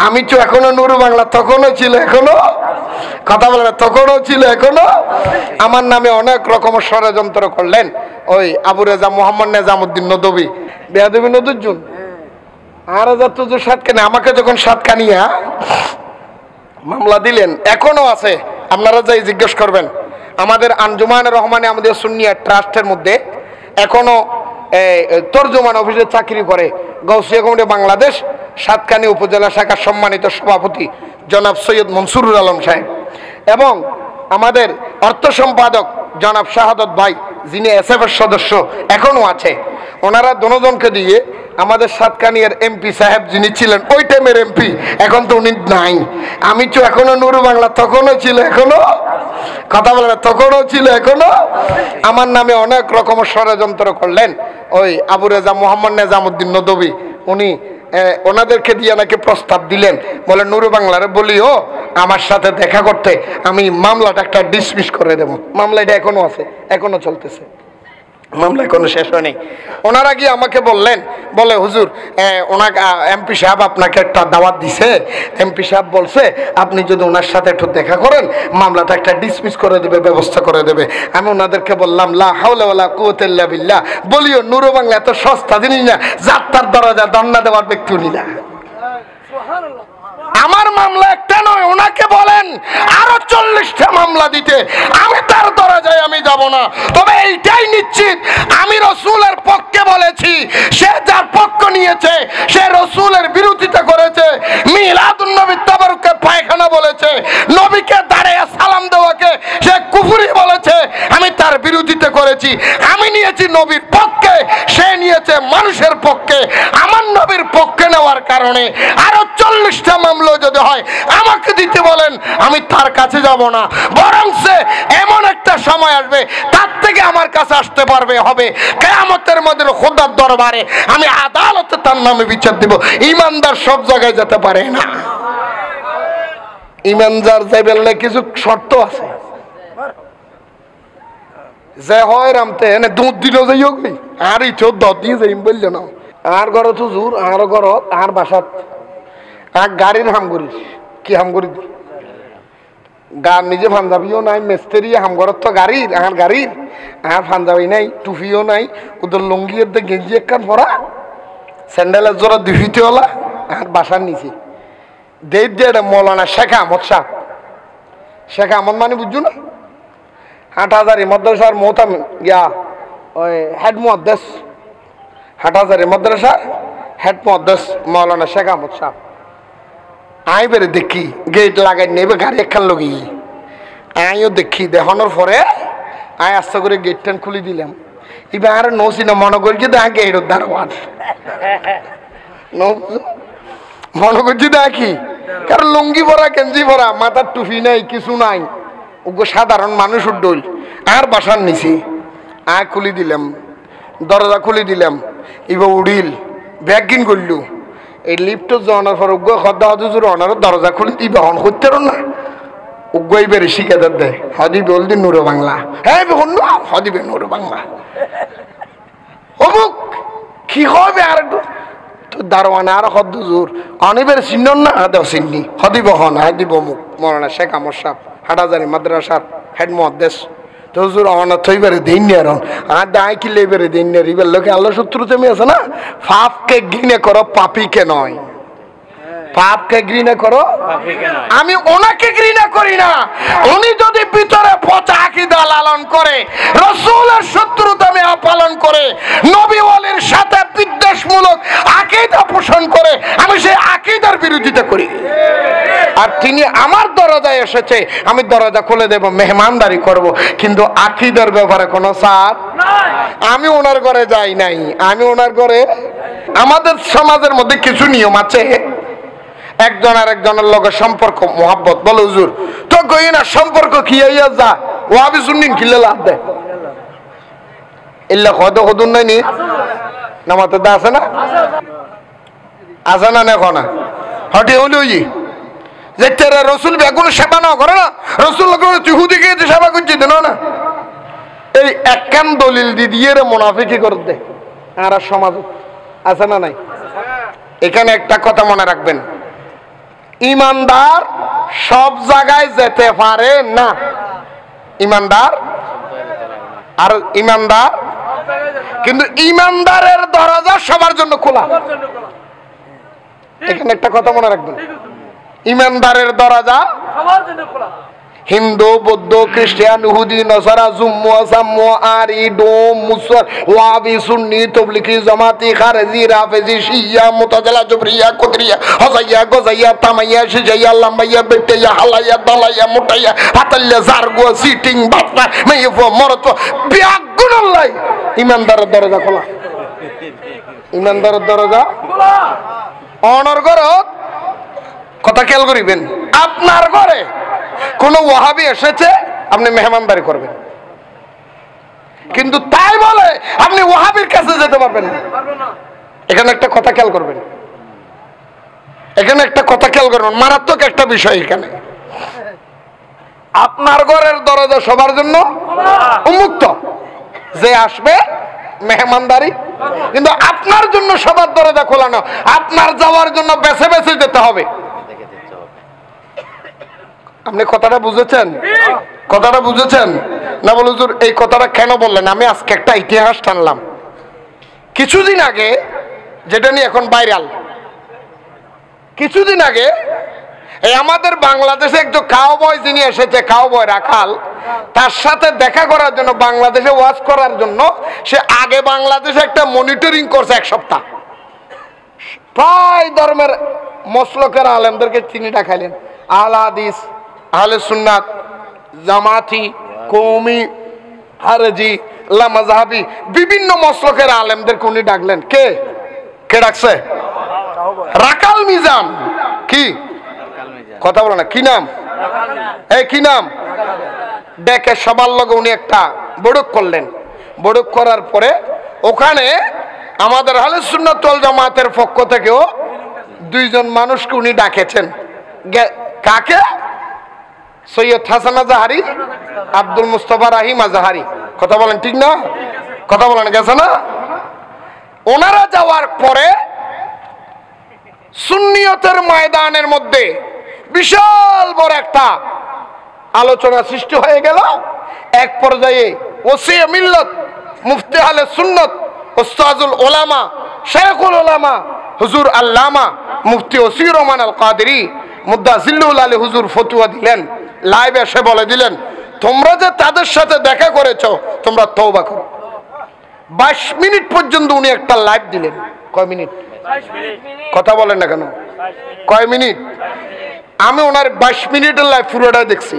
আমি তো এখনো নুরু বাংলা তখনও ছিল, এখনো কথা বলে না, তখনও ছিল, এখনো আমার নামে অনেক রকম ষড়যন্ত্র করলেন ওই আবু রেজা মোহাম্মদ নেজামুদ্দিন নদভী বেয়াদবি নদুজ্জুন আর তো সাতকানি আমাকে যখন সাতকানিয়া মামলা দিলেন এখনো আছে। আপনারা যাই জিজ্ঞেস করবেন আমাদের আঞ্জুমান রহমানে আমাদের সুন্নিয়া ট্রাস্টের মধ্যে এখনো তর্জমান অফিসে চাকরি করে গাউসিয়া কমিটি বাংলাদেশ সাতকানি উপজেলা শাখার সম্মানিত সভাপতি জনাব সৈয়দ মনসুরুল আলম সাহেব এবং আমাদের অর্থ সম্পাদক জনাব শাহাদত ভাই যিনি এসএফ এর সদস্য এখনো আছে। ওনারা দুজনকে দিয়ে আমাদের সাতকানিয়ার এমপি সাহেব যিনি ছিলেন ওই টাইমের এমপি, এখন তো উনি নাই। আমি তো এখনো নুরু বাংলা তখনও ছিল, এখনো কথা বলে না, তখনও ছিল, এখনো আমার নামে অনেক রকম ষড়যন্ত্র করলেন ওই আবু রেজা মোহাম্মদ নেজামুদ্দিন নদভী। উনি ওনাদেরকে দিয়ে নাকি প্রস্তাব দিলেন, বলে নুরু বাংলারে বলিও আমার সাথে দেখা করতে, আমি মামলাটা একটা ডিসমিস করে দেবো। মামলা এটা এখনো আছে, এখনো চলতেছে, মামলা কোনো শেষ হয়নি। ওনারা গিয়ে আমাকে বললেন, বলে হুজুর ওনাকে এমপি সাহেব আপনাকে একটা দাওয়াত দিছে, এমপি সাহেব বলছে আপনি যদি ওনার সাথে একটু দেখা করেন মামলাটা একটা ডিসমিস করে দেবে, ব্যবস্থা করে দেবে। আমি ওনাদেরকে বললাম লা হাওলা ওয়ালা কুওয়াতা ইল্লা বিল্লাহ, বলিও নুরু বাংলা এত সস্তা জিনিস না, যাত্রার দরজা দন্না দেওয়ার ব্যক্তি উনি না। আমার মামলা একটা নয়, ওনাকে বলেন আরো 40টা মামলা দিতে, আমি তার দরজায় আমি যাব না। তবে এইটাই নিশ্চিত আমি রসুলের পক্ষে বলেছি, সে যার পক্ষ নিয়েছে সে রসুলের বিরোধিতা করেছে, মিলাদুন নবী তাবারুকে পায়খানা বলেছে, নবীকে দাঁড়িয়ে সালাম দেওয়াকে সে কুফরি বলেছে, আমি তার বিরোধিতা করেছি। আমি নিয়েছি নবীর পক্ষে, সে নিয়েছে মানুষের পক্ষে। আমার নবীর পক্ষে নেওয়ার কারণে আরো 40টা মামলা যদি হয় আমাকে দিতে বলেন, আমি তার কাছে যাব না। বরং সে এমন একটা সময় আসবে তার থেকে আমার কাছে আসতে পারবে হবে কিয়ামতের মধ্যে খোদার দরবারে, আমি আদালতে তার নামে বিচার দেব। ইমানদার সব জায়গায় যেতে পারে না, ইমানদার যাইবেন না, কিছু শর্ত আছে। যে হয় রামতে এনে দুধ দিলেও যাই হোক আর ইচ্ছো দর দিয়ে যাইম বলল না, আর ঘর তো জোর, আর ঘর আর বাসাত আর গাড়ির হাম করিস কি হাম করি, গার নিজে পাঞ্জাবিও নাই, মিস্ত্রি হামগরত তো গাড়ির আর গাড়ির আর পাঞ্জাবি নাই, টুপিও নাই, ওদের লুঙ্গির দিয়ে গেঞ্জি একখান পরা, স্যান্ডেলের জোড়া দুফিতেওয়ালা আর বাসার নিচে দেড় দেড় মৌলানা শেখ আহমদ সাহ। শেখ আহমদ মানে বুঝছো না, হাটহাজারি মাদ্রাসার মোহতাম ইয়া ওই হেড মুহাদ্দিস, হাটহাজারি মাদ্রাসার হেড মুহাদ্দিস মৌলানা শেখ আহমদ সাহ। আই বেড়ে দেখি গেট লাগাই নেবে গাড়ি একখান লগি, আইও দেখি দেখানোর পরে আই আস্তে করে গেটটান খুলে দিলাম। এবার আর নসি না মনে করছি দেখা গেটের দারোয়ান, মনে করছি দেখি কারণ লুঙ্গি পরা গেঞ্জি পরা, মাথার টুপি নাই, কিছু নাই, ওগো সাধারণ মানুষ উড্ডল আর বাসার নিচে। আয় খুলে দিলাম, দরজা খুলে দিলাম, এবার উড়িল ব্যাগ কিন করলু। এই লিফ্ট যাওয়ার পর উগ্র খদ্দা হজুর অনার দরজা খুলে দিই বহন করতে না, উগ্র এইবার শিকাদার দেয় হদি বলদি নুরু বাংলা, হ্যাঁ বহন হদিবে নুরু বাংলা অমুক কি হবে আর দারোয়ানা আর হদ্দ জোর অনিবের চিহ্ন না দেও চিহ্নি হদি বহন হাদিব অমুক মৌলানা শেখ আহমদ সাহ হাটহাজারি মাদ্রাসার হেড মুহাদ্দিস। তো হুজুর অনাথ হইবারে দেন নি আর আর দায় কিলে এবারে দেন নি, এবার লোকে আল্লাহ শত্রু তেমনি আছে না, পাপকে ঘৃণা করো পাপীকে নয়, পাপকে ঘৃণা করো। আমি ওনাকে ঘৃণা করি না, উনি যদি ভিতরে পচা আকীদা লালন করে, রাসূলের শত্রুতা পালন করে, নবী ওয়ালির সাথে বিদ্বেষমূলক আকীদা পোষণ করে, আমি সেই আকীদার বিরোধিতা করি। আর তিনি আমার দরজায় এসেছে, আমি দরজা খুলে দেব, মেহমানদারি করব, কিন্তু আকীদার ব্যাপারে কোনো ছাড় নাই। আমি ওনার ঘরে যাই নাই, আমি ওনার ঘরে, আমাদের সমাজের মধ্যে কিছু নিয়ম আছে, একজন আর একজনের লগে সম্পর্ক মোহাব্বত। বলে হুজুর তো কই না সম্পর্ক কি হইয়া যা ওয়াবি সুন্নিন খিলে লাভ দেয় ইল্লা কত কদুন নাই নি নামাতে দা আছে না, আছে না এখন হটে হইল ওই যে তেরা রসুল বেগুন সেবা না করে না, রসুল চিহুদি গিয়ে সেবা করছি দেন না, এই একখান দলিল দিয়ে রে মুনাফিকি করে দে। আর সমাজ আছে না নাই? এখানে একটা কথা মনে রাখবেন, ইমানদার সব জায়গায় যেতে পারে না। ইমানদার আর ইমানদার, কিন্তু ইমানদারের দরজা সবার জন্য খোলা। এখানে একটা কথা মনে রাখবেন, ইমানদারের দরজা সবার জন্য খোলা। হিন্দু, বৌদ্ধ, খ্রিস্টান, ইহুদি, নসারা, জুম্মু, সাম্মু, আরি, ডোম, মুসর, ওয়াহাবি, সুন্নি, তবলিগি, জামাতি, খারেজি, রাফেজি, শিয়া, মুতাজিলা, জবরিয়া, কুদরিয়া, হজাইয়া, গজাইয়া, তামাইয়া, সিজাইয়া, লাম্বাইয়া, বেটাইয়া, হালাইয়া, দালাইয়া, মোটাইয়া, হাতাইয়া, জারগুয়া, সিটিং, বাটনা, মেয়েফ, মরত, বিয়াগুনাল্লাই, ইমানদারের দরজা খোলা। ইমানদারের দরজা খোলা। অনর ঘরত কথা খেয়াল করিবেন, আপনার ঘরে কোন ওয়াহাবি এসেছে, আপনি মেহমানদারি করবেন, কিন্তু তাই বলে আপনি ওয়াহাবির কাছে যেতে পারবেন না। এখানে একটা কথা খেয়াল করবেন, এখানে একটা কথা খেয়াল করবেন, মারাত্মক একটা বিষয়। এখানে আপনার ঘরের দরজা সবার জন্য উন্মুক্ত, যে আসবে মেহমানদারি, কিন্তু আপনার জন্য সবার দরজা খোলা না। আপনার যাওয়ার জন্য বেছে বেছে যেতে হবে। আপনি কথাটা বুঝেছেন? কথাটা বুঝেছেন না? বলে হুজুর এই কথাটা কেন বললেন? আমি আজকে একটা ইতিহাস টানলাম। কিছুদিন আগে, যেটা নিয়ে এখন ভাইরাল, কিছুদিন আগে এই আমাদের বাংলাদেশে একজন কাউবয় যিনি এসেছে, কাউবয় রাখাল, তার সাথে দেখা করার জন্য, বাংলাদেশে ওয়াজ করার জন্য, সে আগে বাংলাদেশে একটা মনিটরিং করছে 1 সপ্তাহ। প্রায় ধর্মের মসলকের আলেমদেরকে তিনি ডাকাইলেন, আহলে হাদিস, আহলে সুন্নাত, জামাতি, কওমি, খারেজি, লামাযহাবি, বিভিন্ন মসলকের আলেমদেরকে উনি ডাকলেন। কে কে ডাকছে? রাকাল মিজান। কি কথা বলো না, কি নাম? এই কি নাম? ডেকে সবার লগে উনি একটা বৈঠক করলেন। বৈঠক করার পরে ওখানে আমাদের আহলে সুন্নাত ওয়াল জামাতের পক্ষ থেকেও 2 জন মানুষকে উনি ডাকেছেন। কাকে? সৈয়দ হাসান আজহারি, আব্দুল মুস্তফা রাহিম আজহারি। কথা বলেন ঠিক না? কথা বলেন, গেছে না? ওনারা যাওয়ার পরে সুন্নিয়তের ময়দানের মধ্যে বিশাল বড় একটা আলোচনা সৃষ্টি হয়ে গেল। এক পর্যায়ে ওসিয়ে মিল্লত, মুফতি আহলে সুন্নাত, উস্তাজুল উলামা, শাইখুল উলামা হুজুর আল্লামা মুফতি ওসির রহমান আল কাদেরী মুদাজিল্লুল আলী হুজুর ফতোয়া দিলেন, লাইভে এসে বলে দিলেন, তোমরা যে তাদের সাথে দেখা করেছো, তোমরা তওবা করো। 22 মিনিট পর্যন্ত উনি একটা লাইভ দিলেন। কয় মিনিট? কথা বলেন না কেন? কয় মিনিট? আমি ওনার 22 মিনিটের লাইভ পুরোটা দেখছি।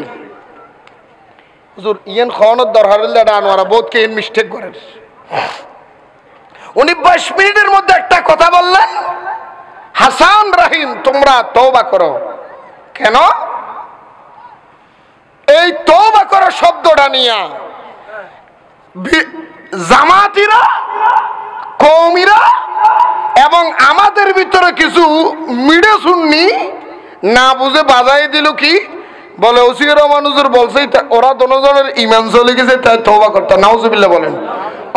হুজুর ইয়েন খাওয়ানোর দরকার আনোয়ারা বোধকে ইন মিস্টেক করেন। উনি 22 মিনিটের মধ্যে একটা কথা বললেন, হাসান রাহিম তোমরা তওবা করো। কেন? এই তওবা করো শব্দটা নিয়ে জামাতিরা, কওমিরা এবং আমাদের ভিতরে কিছু মিডে সুন্নি না বুঝে বাজাই দিল। কি বলে? ওসির রহমান হুজুর বলছে ওরা দুজনের ঈমান চলে গেছে, তাই তওবা করতে। নাউজুবিল্লাহ বলেন।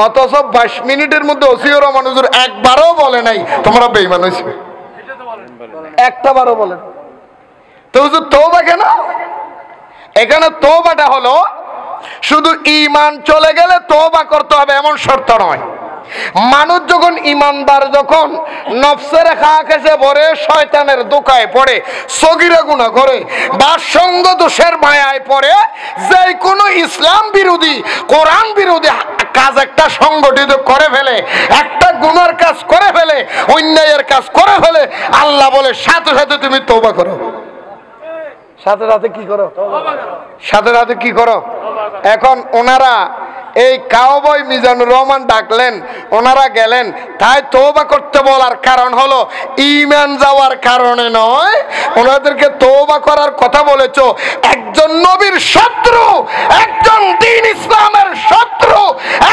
অথচ 22 মিনিটের মধ্যে ওসির রহমান হুজুর একবারও বলে নাই তোমরা বেঈমান হইছো, একটা বারও বলেন। তো হুজুর তওবা কেন? এখানে তওবাটা হলো শুধু ঈমান চলে গেলে তওবা করতে হবে এমন শর্ত নয়। মানুষ যখন ইমানদার, যখন নফসের খাকেছে ভরে, শয়তানের দোকায় পড়ে, সগীরা গুনাহ করে বা সঙ্গ দোষের মায়ায় পড়ে, যে কোনো ইসলাম বিরোধী, কোরআন বিরোধী কাজ একটা সংগঠিত করে ফেলে, একটা গুনার কাজ করে ফেলে, অন্যায়ের কাজ করে ফেলে, আল্লাহ বলে সাথে সাথে তুমি তওবা করো। সাথে সাথে কি করো? সাথে সাথে কি করো? এখন ওনারা এই কাউবয় মিজানুর রহমান ডাকলেন, ওনারা গেলেন, তাই তওবা করতে বলার কারণ হলো ঈমান যাওয়ার কারণে নয়। ওনাদেরকে তওবা করার কথা বলেছো একজন নবীর শত্রু, একজন দ্বীন ইসলামের শত্রু,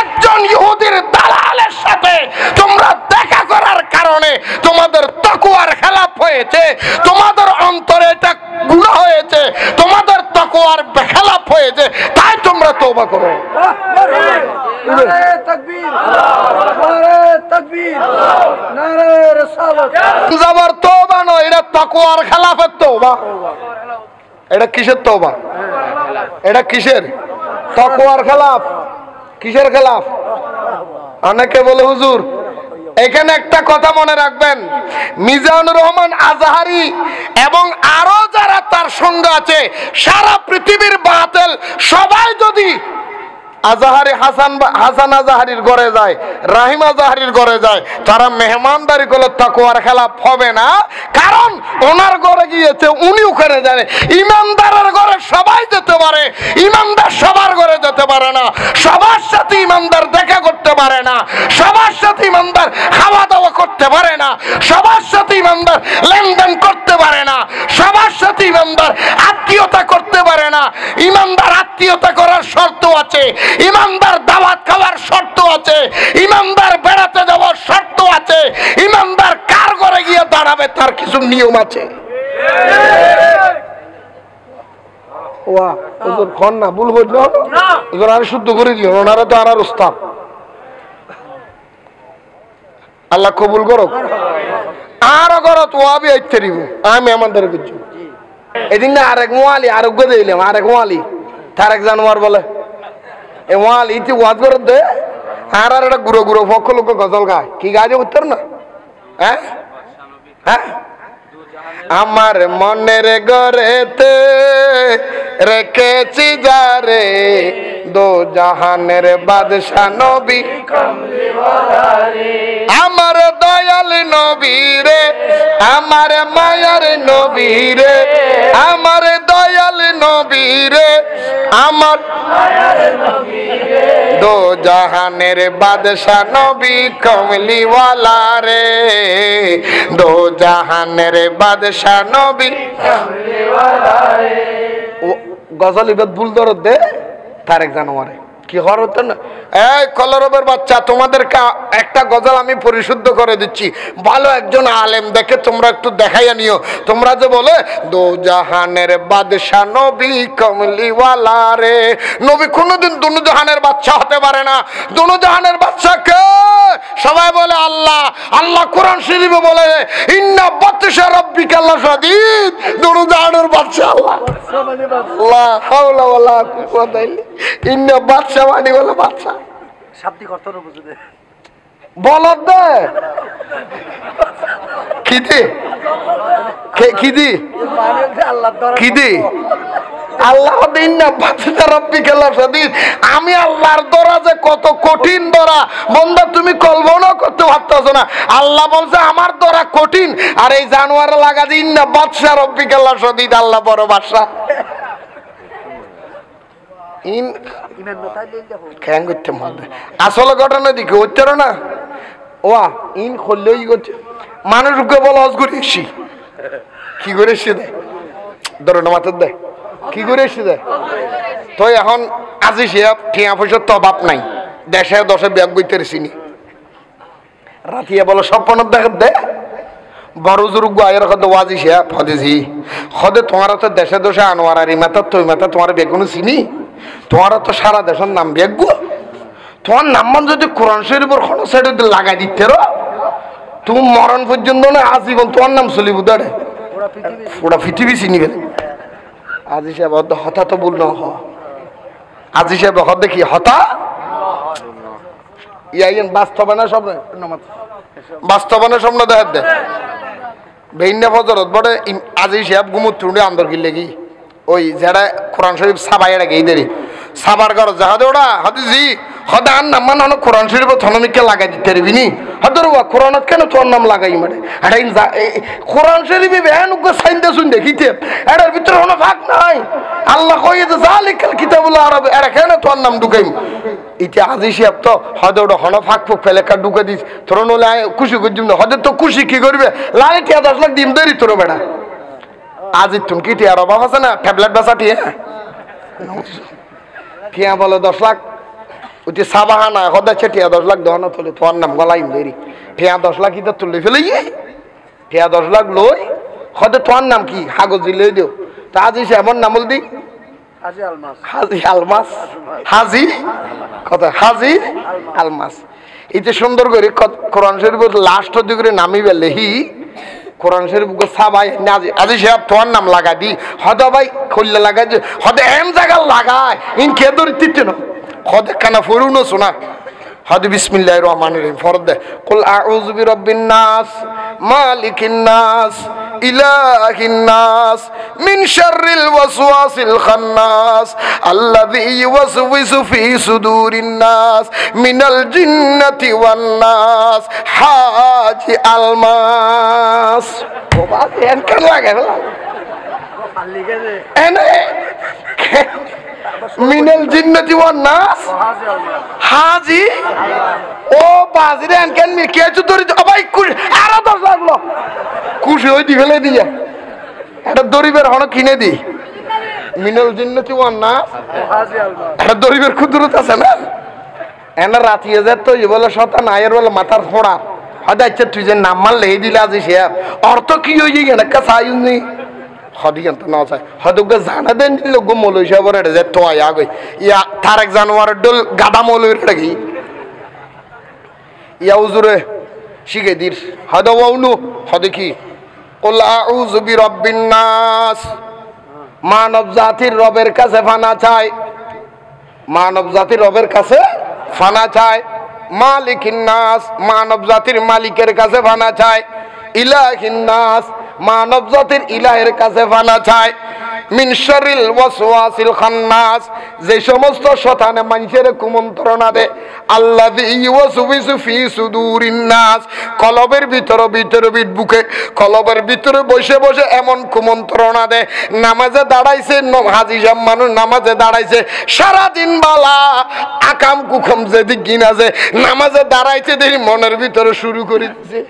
একজন ইহুদির দালালের সাথে তোমরা দেখা করার কারণে তোমাদের তাকওয়ার খেলাফ হয়েছে, তোমাদের অন্তরে এটা গুনাহ হয়েছে, তোমাদের তাকওয়ার খেলাফ হয়েছে, তাই তোমরা তওবা করো। নারে তাকবীর, নারে তাকবীর। যাবার তওবা নয়, এটা তাকওয়ার খেলাফের তওবা। এটা কিসের তওবা? এটা কিসের? তাকওয়ার খেলাফ। কিসের খেলাফ? অনেকে বলে হুজুর এখানে একটা কথা মনে রাখবেন, মিজানুর রহমান আজহারি এবং আরো যারা তার সঙ্গে আছে, সারা পৃথিবীর বাতিল সবাই যদি আজহারি হাসান আজহারির ঘরে যায়, রাহিম আজহারির ঘরে যায়, তারা মেহমানদারি করলে তাকওয়ার খেলাফ হবে না। কারণ ওনার ঘরে গিয়েছে, উনি ওখানে জানে। ইমানদারের ঘরে সবাই যেতে পারে, ইমানদার সবার ঘরে যেতে পারে না। সবার সাথে ইমানদার দেখা করতে পারে না, সবার সাথে ইমানদার খাওয়া দাওয়া করতে পারে না, সবার সাথে ইমানদার লেনদেন করতে পারে না, সবার সাথে ইমানদার আত্মীয়তা করতে পারে না। ইমানদার আত্মীয়তা করার শর্ত আছে, ইমানদার দাওয়াত খাওয়ার শর্ত আছে, ইমানদার বেড়াতে যাওয়ার শর্ত আছে, ইমানদার কার ঘরে গিয়ে দাঁড়াবে তার কিছু নিয়ম আছে। ওয়া হুজুর কোন না ভুল হইলো হুজুর আর শুদ্ধ করে দিও, ওনারা তো আর উস্তাদ। আল্লাহ কবুল করুক। আর গরত ওয়াবি আইতে দিব আমি আমাদের কিছু এদিন না আরেক মোয়ালি আরোগ্য দিলাম, আরেক মোয়ালি তারেক জানোয়ার বলে এ মোয়ালি ইতি ওয়াজ করে দে। আর আর একটা গুঁড়ো গুঁড়ো পক্ষ লোক গজল গায়, কি গায়ে উত্তর না? হ্যাঁ হ্যাঁ, আমার মনের ঘরেতে রেখেছি যারে, দো জাহানের বাদশা নবী আমার দয়াল নবী রে, আমার মায়ার নবী রে, আমার দয়াল নবী রে, আমার দো জাহানের বাদশা নবী কমলিওয়ালা রে, দো জাহানের বাদশা নবী কমলিওয়ালা রে। গজল ইবাদ ভুল দরদ দে তারেক জানোয়ারে কি হরত না। এই কলরবের বাচ্চা, তোমাদেরকে একটা গজল আমি পরিশুদ্ধ করে দিচ্ছি, ভালো একজন আলেম দেখে তোমরা একটু দেখাইয়া নিও। তোমরা যে বলে দো জাহানের বাদশা নবী কমলিওয়ালা রে, নবী কোনোদিন দুনো জাহানের বাদশা হতে পারে না। দুনো জাহানের বাদশা কে? সবাই বলে আল্লাহ। আল্লাহ কোরআন শরীফে বলে ইন্না বাতশা রাব্বিকা লাশাদীদ, দুনো জাহানের বাদশা আল্লাহ। লা হাওলা ওয়ালা কুওয়াতা ইল্লা ইন্না বাদশা মানে বলে বাদশা শাব্দিক অর্থ বুঝে দে বলদ দে কি দি কি দি কি দি আল্লাহ দিন না বাদশা রাব্বিকা লাশাদীদ। আমি আল্লাহর দরা যে কত কঠিন দরা বন্ধা তুমি কল্পনা করতে পারতেছো না। আল্লাহ বলছে আমার দরা কঠিন, আর এই জানোয়ার লাগা দিন না বাদশা রাব্বিকা লাশাদীদ, আল্লাহ বড় বাদশা। আসলে ঘটনা দিকে হচ্ছে না ওয়া ইন করলেই করছে মানুষকে বল হজ করে এসি কি করে এসে দেয় ধরো না মাথার দেয় কি করে এসে দেয়। তো এখন আজি সে টিয়া পয়সার তো অভাব নাই, দেশে দশে ব্যাগ বইতে চিনি রাতিয়া বলো স্বপ্ন দেখা দেয় বড় জুরুগ আয়ের কত ওয়াজি সে ফদেছি খদে তোমার তো দেশে দশে আনোয়ার আর মাথা তো মাথা তোমার বেগুন চিনি, তোমার তো সারা দেশের নাম বেগু, তোমার নাম্বার যদি কোরআন শরীফের কোনো সাইডে লাগাই দিতে রো তুমি মরণ পর্যন্ত না আজীবন তোমার নাম চলিব দাঁড়ে পুরা পৃথিবী চিনি গেলে। আজি সাহেব হতা তো বল না হ আজি সাহেব হ দেখি হতা ইয়াইন বাস্তবায়না স্বপ্ন বাস্তবায়না স্বপ্ন দেখা দে বেইন্না ফজরত বড় আজি সাহেব গুমুত টুন্ডে আন্দর গিলে কি ওই যারা কোরআন শরীফ সাবাই এটা গেই দেরি সাবার ঘর যাহাদে ওটা হাতে জি হদা আর নাম মানে কোরআন শরীফ থনমিকে লাগাই দিতে পারবি নি হদর কোরআনত কেন তোর নাম লাগাই মানে এটা কোরআন শরীফে বেহান সাইন দে শুন দেখিতে এটার ভিতরে কোনো ভাগ নাই। আল্লাহ কইয়ে যে জালিকাল কিতাবুল আরব এরা কেন তোর নাম ঢুকাইম ইতি আজি সাহেব তো হদে ওটা হন ফাঁক ফুক ফেলে কা ঢুকে দিস তোর নলে খুশি করছিম না হদে তো খুশি কি করবে লালে টিয়া 10 লাখ ডিম দেরি তোর বেড়া আজি তুমি কি টিয়ার অভাব আছে না ট্যাবলেট বেচা টিয়া টিয়া বলে 10 লাখ ওই সাবাহানা হদাচ্ছে টিয়া 10 লাখ দহনা তোলে তোমার নাম গলাইম দেরি টিয়া 10 লাখ ইতা তুলে ফেলে টিয়া 10 লাখ লই হদে তোমার নাম কি কাগজ দিলে দিও তা আজি সে এমন নামল দি হাজি আলমাস হাজি আলমাস হাজি কথা হাজি আলমাস ইতে সুন্দর করে কোরআন শরীফের লাস্ট দিকে নামি বেলেহি কোরআন শরীফ সাবাই আজি সে তোর নাম লাগা দি হদ ভাই খুললে লাগাই হদে এম জায়গা লাগায় ইন কে ধরে তিতে না হদে কানা ফরুনো শোনা হদে বিসমিল্লাহির রহমানির রহিম ফরদ দে কুল আউযু বিরাব্বিন নাস মালিকিন নাস ইলাহিন নাস মিন শাররিল ওয়াসওয়াসিল খান্নাস আল্লাযী ইউওয়াসওয়িসু ফি সুদুরিন নাস মিনাল জিন্নাতি ওয়ান নাস হাজি আলমাস ও বাস এন কেন লাগে না এনে মিনাল জিন্নাতি ওয়ান নাস হাজি ও বাজরে এন কেন মি কেচু ধরি ভাই আরো 10 লাগলো খুশি হই দি ফেলে দিয়া এটা দরিবের হন কিনে দি মিনাল জিন্নাতি ওয়ান নাস হাজি আলমাস এটা দরিবের কুদরত আছে না এনা রাতিয়ে যে তো বলে শতান আয়ের বলে মাথার ফোড়া হদা আচ্ছা তুই যে নাম মারলে এই দিলে আজি সে অর্থ কি হয়ে গিয়ে না কাছাই নেই হদিয়ান তো না চাই হদুকে জানা দেন লোক মৌলই সাহেবের এটা যে তো আয়া গই ইয়া তারেক জানোয়ারের ডল গাদা মৌলই রাখি ইয়া উজুরে শিখে দির হদা ওয়াউনু হদে কি কুল আউযু বিরাব্বিন নাস মানব জাতির রবের কাছে ফানা চাই মানব জাতির রবের কাছে ফানা চায় মালিকিন নাস মানব জাতির মালিকের কাছে ফানা চায় ইলাহিন নাস মানব জাতির ইলাহের কাছে ফানা চায় মিন শাররিল ওয়াসওয়াসিল খান্নাস যে সমস্ত শয়তানে মানুষের কুমন্ত্রণা দেয় আল্লাযী ইউওয়াসওয়িসু ফি সুদুরিন নাস কলবের ভিতরে বুকে কলবের ভিতরে বসে বসে এমন কুমন্ত্রণা দেয় নামাজে দাঁড়াইছে হাজী সাহেব মানুষ নামাজে দাঁড়াইছে সারা দিন বালা আকাম কুকম যেদিক গিনা যে নামাজে দাঁড়াইছে দেখি মনের ভিতরে শুরু করে দিছে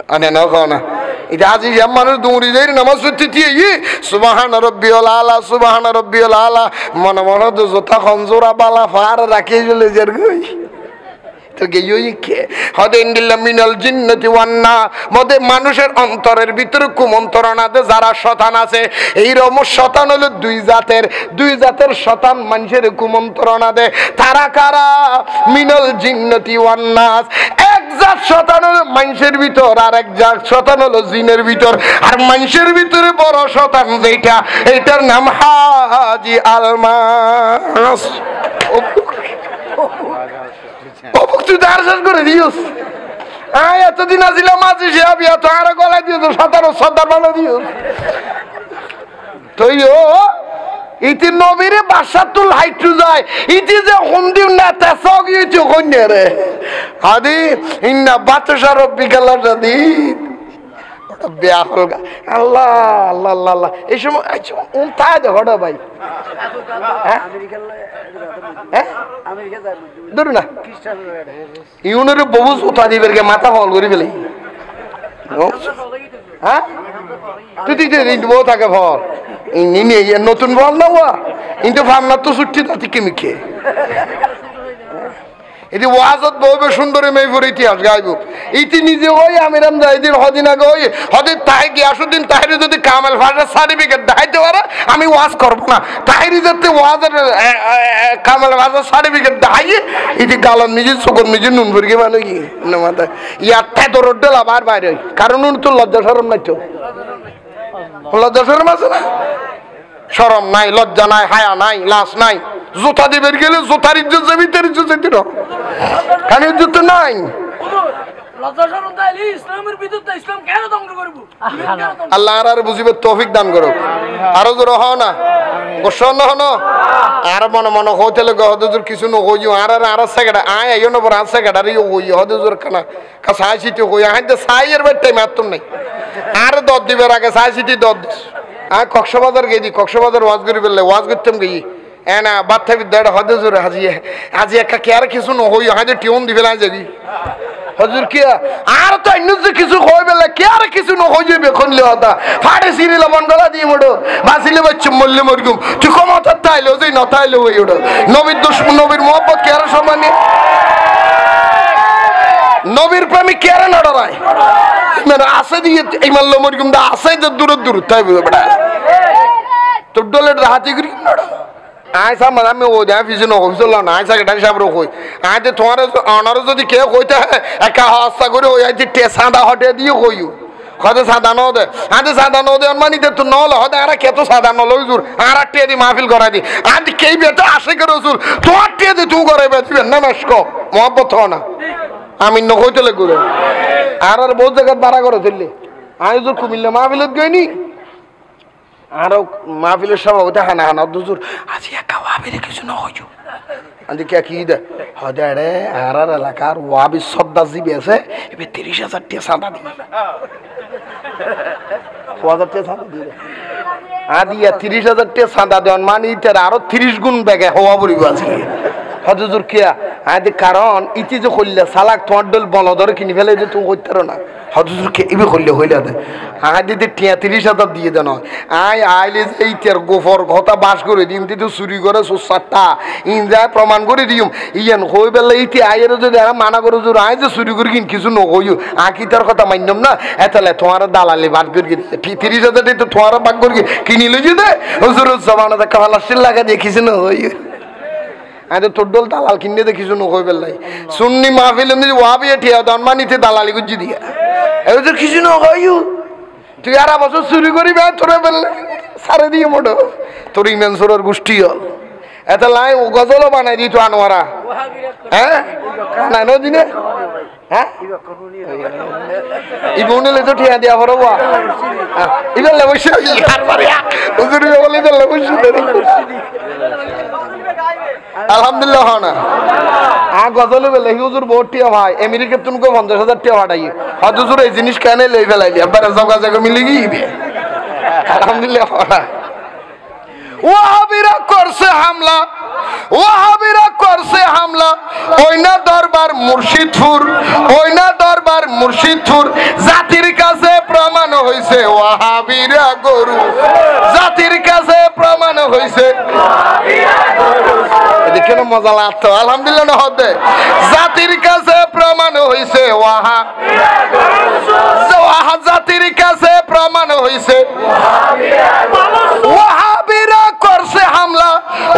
আনে না খাওয়া এটা আজি মানুষ দৌড়ি যাই নামাজ পড়তে সুবহান রাব্বিয়াল আলা সুবহান রাব্বিয়াল আলা মনে মনে তো জোতা খঞ্জোরা বালা ফার রাখে চলে যার গই তো গেই কে হদে ইন্দিল্লা মিনাল জিন্নাতি ওয়ান নাস মধ্যে মানুষের অন্তরের ভিতরে কুমন্ত্রণাতে যারা শয়তান আছে এই রকম শয়তান হলো দুই জাতের শয়তান মানুষের কুমন্ত্রণা দেয় তারা কারা মিনাল জিন্নাতি ওয়ান নাস এক জাত শয়তান হলো মানুষের ভিতর আর এক জাত শয়তান হলো জিনের ভিতর আর মানুষের ভিতরে বড় শয়তান যেটা এটার নাম হাজি আলমাস তুই দার্শন করে দিওস এতদিন আসিলাম মাঝি সাহেব এত আর গলায় দিও সর্দার বানো দিও তো ইতি নবীরে বাসাতুল হাইটু যায় ইতি যে হুন্দিউ না তেসক ইতি কন্যা রে হাদি ইন্না বাতশা রব্বিকাল শাদীদ ওটা বিয়া হল গা আল্লাহ আল্লাহ আল্লাহ আল্লাহ এই সময় তা দেখো ভাই ধরু না ইউনের বহু উঠা দিবের মাথা ফল করে ফেলে হ্যাঁ তুই বউ থাকে ফল নতুন ফল না কিন্তু ভাবনা তো ছুটি তাতে কেমিকে এটি ওয়াজত বহু সুন্দর মেয়েপুর ইতিহাস গাইব ইতি নিজে হই আমিরাম যাইদিন হদিন আগে হই হদিন তাই গিয়াসুদ্দিন তাহিরি যদি কামেল ভাষার সার্টিফিকেট দেখাইতে পারে আমি ওয়াজ করবো না তাহিরি যাতে ওয়াজের কামেল ভাষার সার্টিফিকেট দেখাইয়ে ইতি গালন নিজের চোখর নিজের নুন ভরগে মানে কি মাথায় ইয়ার তো রোডেল আবার বাইরে কারণ উনি তো লজ্জা সরম নাই তো লজ্জা সরম আছে না শরম নাই লজ্জা নাই হায়া নাই লাশ নাই জোতা দিবের গেলে জোতার ইজ্জত যাবি তার ইজ্জত যেতে না কারণ ইজ্জত নাই আল্লাহ আর বুঝিবে তৌফিক দান করুক আরো জোর হও না গোসন হন আর মনে মনে হইলে হদুর কিছু নহইও আর আর সেকেন্ড আয় আইও না বড় সেকেন্ড আর হই হদুর খানা কাছে আইসিতে হই আই তো সাইয়ের বের টাইম এত নাই আর দদ দিবের আগে সাইসিটি দদ কক্সবাজার গেছি কক্সবাজার ওয়াজ করি বললে ওয়াজ করতাম গেছি এনা বাচ্চা বিদ্যাটা হদে জোরে হাজিয়ে আজি একটা কে আর কিছু নহই হাজে টিউন দিবে না যাবি হজুর কি আর তো অন্য যে কিছু হয়ে বেলা কে আর কিছু নহই যাবে খুনলে হতা ফাড়ে সিরিলা মন্ডলা দিয়ে মোড়ো বাসিলে বাচ্চা মরলে মরগুম তুই কমতা তাইলেও যে না তাইলেও ওই ওটা নবীর দুশ্মন নবীর মোহাম্মত কে আর সম্মানী নবীর প্রেমিক কে আর নড়ায় মানে আসে দিয়ে এই মাল্ল মরগুম দা আসে যে দূর তাই বেটা তোর ডলের হাতি করি নড়া আইসা মানে আমি ও দেয় পিছু নকল না আইসা কেটাং সাহেব কই আইতে তোমার অনারও যদি কেউ কইতে একা হস্তা করে ওই আইতে সাদা হটে দিয়ে কইও হয়তো সাদা ন দে আজ সাদা ন দে মানিতে তো নল হতে আর কে তো সাদা নল হুজুর আর টিয়ে দি মাহফিল করাই দি আজ কেই বেটা আসে করে হুজুর তোমার টিয়ে দি তুই করে বেচবেন না মেশক মহব্বত হও না আমি নকইতে লেগুরে আর বহুত জায়গা বাড়া করে চললে আমি হুজুর কুমিল্লা মাহফিলত গইনি আরো মাহফিলের সভাপতি হানা হানা হুজুর আজ একা ওয়াবিরে কিছু না হইছো আজ কে কি দে হদে রে আর এলাকার ওয়াবি সদ্দা জিবি আছে এবে 30,000 টাকা চাঁদা দিবি 4,000 টাকা চাঁদা দিবি আদিয়া 30,000 টাকা চাঁদা দেন মানে ইতার আরো 30 গুণ বেগে হওয়া পড়িব আজকে হজুর কিয়া আদি কারণ ইতি যে কইলে সালাক তোমার ডল বলদর কিনি ফেলে যে তুমি কইতে না হজুর কে ইবে কইলে হইলা দে আদি তে 33,000 দিয়ে দেন আই আইলে যে ইতার গোফর কথা বাস করে দিম তি তো চুরি করে সুসাট্টা ইনজা প্রমাণ করে দিম ইয়ান কই বেলা ইতি আইয়ের যদি আর মানা করে জোর আই যে চুরি করে কিন কিছু নকইও আকি তার কথা মান্যম না এতলে তোমার দালালি বাদ করে 30,000 দিতে তোমার বাগ করে কিনি লই দে হুজুর জমানা দেখা ভালাসিল লাগা দেখিছ না হই আরে তোর দল দালাল কিনে দে কিছু নকই বেলাই সুন্নি মাহফিলে নি ওয়াবি ঠিয়া দন মানিতে দালালি গুজি দিয়া এই তো কিছু নকইও তুই আর বছর চুরি করিবে তোরে বেলে সারে দিয়ে মোটো তোর ইমান সরর গোষ্ঠী হল এত লাই ও গজল বানাই দিত আনোয়ারা হ্যাঁ কানা নো দিনে হ্যাঁ ইবনে তো ঠিয়া দিয়া হরবা ইবেলে বসে আর মারিয়া হুজুর বলে ইবেলে বসে আলহামদুলিল্লাহ না আ গজল বেলে হুজুর বহুত টিয়া ভাই আমেরিকা তুমকো 50,000 টাকা পাঠাই হুজুর এই জিনিস কেনে লই ফেলাইলি আবার জায়গা জায়গা মিলি গিয়ে আলহামদুলিল্লাহ না ওয়াহাবিরা করছে হামলা ওয়াহাবিরা করছে হামলা ওইনা দরবার মুর্শিদপুর ওইনা দরবার মুর্শিদপুর জাতির কাছে প্রমাণ হইছে ওয়াহাবিরা গরু জাতির কাছে প্রমাণ হইছে ওয়াহাবিরা গরু দেখেন মজা লাগতো আলহামদুলিল্লাহ না হতে জাতির কাছে প্রমাণ হইছে ওয়াহাবিরা গরু জাতির কাছে প্রমাণ হইছে ওয়াহাবিরা ওয়াহাবিরা করছে হামলা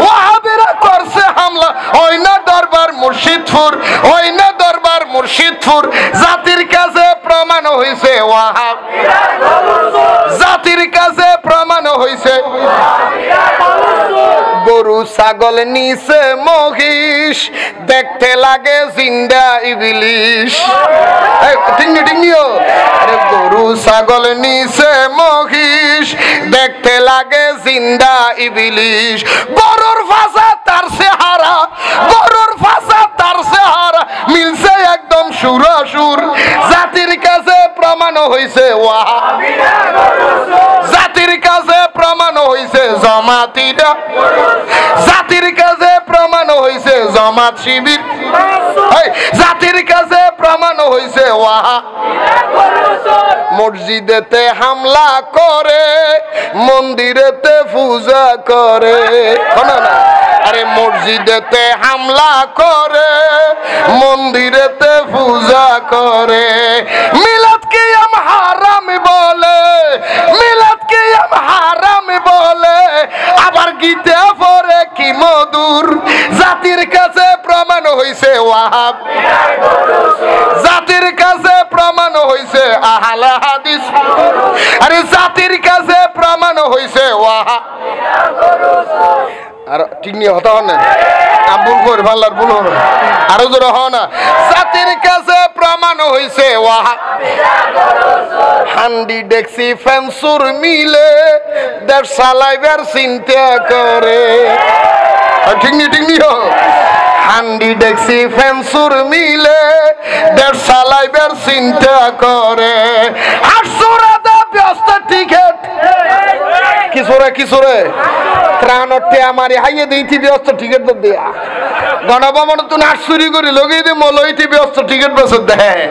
ওয়াহাবিরা করছে হামলা ওইনা দরবার মুর্শিদপুর ওইনা দরবার মুর্শিদপুর জাতির কাছে প্রমাণ হইছে ওয়াহাবিরা জাতির কাছে প্রমাণ হইছে গরু ছাগল নিচে মহিষ দেখতে লাগে জিন্দা ইবলিশ টিংনি টিংনিও আরে গরু ছাগল নিচে মহিষ দেখতে লাগে জিন্দা ইবলিশ গরুর ফাসা তার চেহারা গরুর ফাসা তার চেহারা মিলছে একদম সুরাসুর জাতির কাছে প্রমাণ হইছে ওয়াহাবিরা জাতির কাছে প্রমাণ হইছে জামাতিরা জাতির কাছে প্রমাণ হইছে জামাত শিবির জাতির কাছে প্রমাণ হইছে মসজিদেতে হামলা করে মন্দিরেতে পূজা করে না আরে মসজিদেতে হামলা করে মন্দিরেতে পূজা করে মিলাদ কিয়াম হারাম বলে মিলাদ কিয়াম হারাম বলে আবার গীতে পড়ে কি মধুর জাতির কাছে প্রমাণ হইছে ওয়াহাব জাতির কাছে প্রমাণ হইছে আহলে হাদিস আরে জাতির কাছে প্রমাণ হইছে ওয়াহাব আর ঠিক নিয়ে হতা হন না আবুল কর ভাল্লার ভুল হন আরো জোরে হন না জাতির কাছে প্রমাণ হইছে ওয়াহাব হান্ডি ডেক্সি ফেন্সুর মিলে দেশ চালাইবার চিন্তা করে ঠিক নিও হান্ডি ডেক্সি ফেন্সুর মিলে দেশ চালাইবার চিন্তা করে আটশোরাতে ব্যস্ত টিকেট কিশোরে ত্রাণতে আমার হাইয়ে দিয়েছি ব্যস্ত টিকিট দেয়া গণভবন তুই আটশোরি করে লগে দিয়ে মলইতে ব্যস্ত টিকিট বসে দেয়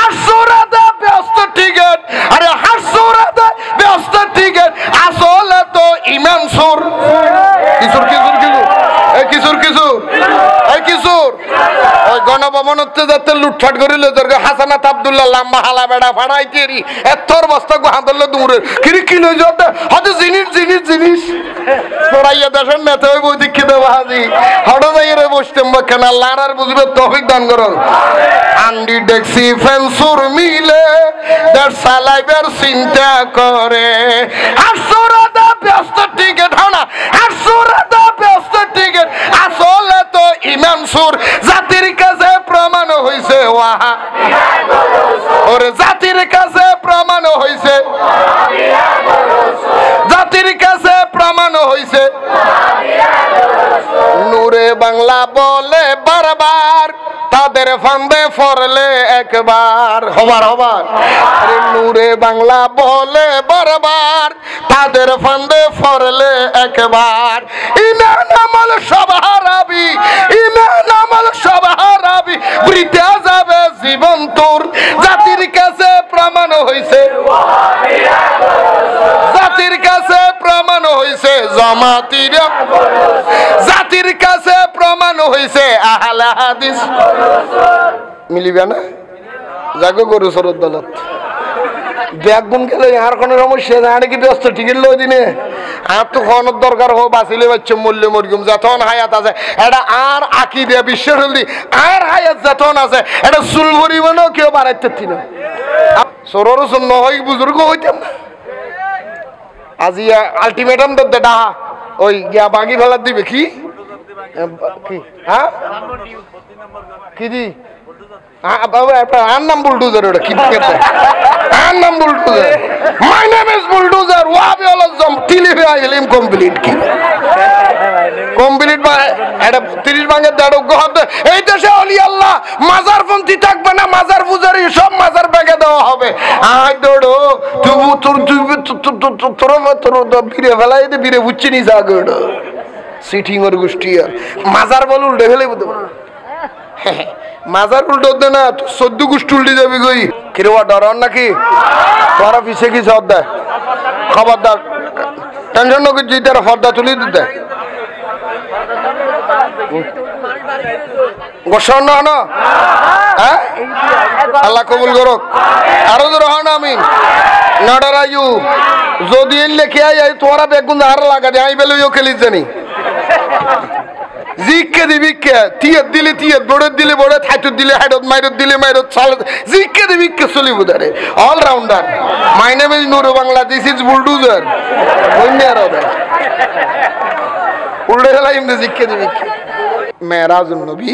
আটশোরাতে ব্যস্ত টিকিট আরে আটশোরাতে ব্যস্ত টিকিট আসলে তো ইমাম সুর কিশোর ওই গণভবনতে যাতে লুটফাট করিল হাসানাত আব্দুল্লাহ লাম্বা হালা বেড়া ফাড়াই কেরি এতর বস্তা হাঁদলে দূরে কিরি কিলো যাতে হয়তো জিনিস যাইয়া দেশের নেতা হইব দীক্ষিত বাহাজি হঠাৎ যাইয়ে বসতেন কেন আল্লাহ আর বুঝবে তৌফিক দান করো আন্ডি ডেক্সি ফেন্সুর মিলে দেড় সালাইবার চিন্তা করে আর সুরাদা ব্যস্ত টিকেট হানা আর সুরাদা ব্যস্ত টিকেট আসলে তো ইমাম সুর জাতির কাছে প্রমাণ হইছে ওয়াহা ওরে জাতির কাছে প্রমাণ হইছে জাতির কাছে প্রমাণ হইছে নূরে বাংলা বলে বারবার তাদের ফান্দে ফরলে একবার হবার হবার নূরে বাংলা বলে বারবার তাদের ফান্দে ফরলে একবার ইমান আমল সব হারাবি ইমান আমল সব হারাবি বৃথা যাবে জীবন তোর জাতির কাছে প্রমাণ হইছে জাতির কাছে প্রমাণ হইছে জামাতিরা জাতির কাছে প্রমাণ হইছে আহলে হাদিস মিলিবে না জাগো গরু সরদ দলত ব্যাগুন গেলে আর কোন সমস্যা জানে কি ব্যস্ত টিকিট লই দিনে আর তো কোন দরকার হো বাসিলে বাচ্চা মূল্য মরগুম যতন হায়াত আছে এটা আর আকীদা বিশ্বাস হলি আর হায়াত যতন আছে এটা চুল ভরিবনো কেউ বাড়াইতে তিন সরর সুন্ন হই বুজুর্গ হইতাম না আজিয়া আলটিমেটাম দে ডাহা ওই গিয়া বাগি ফেলা দিবে কি কি হ্যাঁ কি দি নাম বুলডোজার ওটা কি নাম bulldozer my name is bulldozer ওয়াবি আলজম তিলিবে আইলিম কমপ্লিট কি কমপ্লিট বা এটা 30 ভাঙে দাঁড়ো গহদ এই দেশে ওলি আল্লাহ মাজার পন্থী থাকবে না মাজার পূজারি সব মাজার ব্যাগে দেওয়া হবে আই দড়ো তুই তোর বিরে ফেলাই দে বিরে বুঝছি নি জাগড় সিটিং ওর গোষ্ঠী আর মাজার বল উল্টে ফেলে বুঝতে মাজার উল্টো দে না 14 গোষ্ঠী উল্টে যাবি কই কিরবা ডরন নাকি তোরা পিছে কি সব দেয় খবরদার টেনশন নকি তুই তার ফর্দা তুলি দিতে গোসন না হ্যাঁ আল্লাহ কবুল করুক আরো জোর হন আমিন নডরায়ু যদি লেখে আই তোরা বেগুন আর লাগা দে আই বেলে খেলিস জানি জিকে দিবি কে তিয়াত দিলে তিয়াত বড় দিলে বড় থাইতুত দিলে হাইডত মাইরত দিলে মাইরত চাল জিকে দিবি কে চলিব দারে all rounder my name is Nuru Bangla this is bulldozer কইনে আর ওদা উল্টে গেলাম দে জিকে দিবি মেরাজুন নবী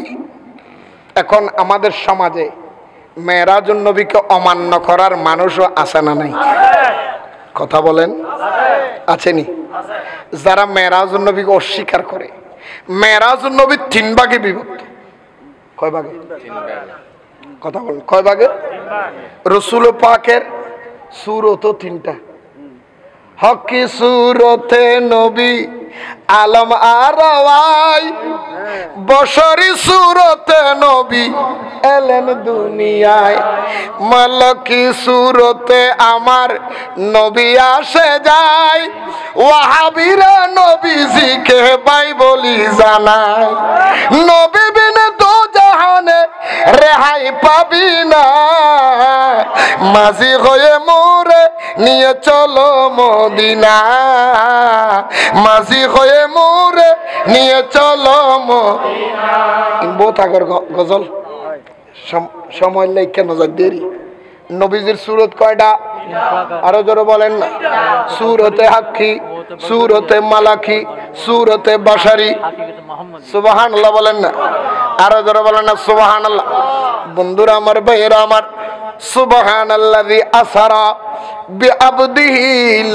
এখন আমাদের সমাজে মেরাজুন নবীকে অমান্য করার মানুষও আছে না নাই কথা বলেন আছেনি যারা মেরাজুন নবীকে অস্বীকার করে মেরাজুন নবী 3 ভাগে বিভক্ত কয় ভাগে কথা বলেন কয় ভাগে রাসূল পাকের সূরত 3টা হকি সূরতে নবী আলম আরওয়াই বশরি সূরতে নবী এলেন দুনিয়ায় মালকি সূরতে আমার নবী আসে যায় ওয়াহাবিরা নবীজিকে ভাই বলি জানায় নবী বিনে দো জাহানে রেহাই পাবি না মাঝি হয়ে মোরে নিয়ে চলো মদিনা মাঝি হয়ে মোরে নিয়ে চলো মদিনা বহুত আগের গজল সময় লাই কেন যা দেরি নবীজির সূরত কয়টা আরো জোরে বলেন না সূরতে হাক্কি সূরতে মালাকি সূরতে বাশারি সুবহানাল্লাহ বলেন না আরো জোরে বলেন না সুবহানাল্লাহ বন্ধুরা আমার ভাইয়েরা আমার সুবহানাল্লাযী আসরা বিআবদিহি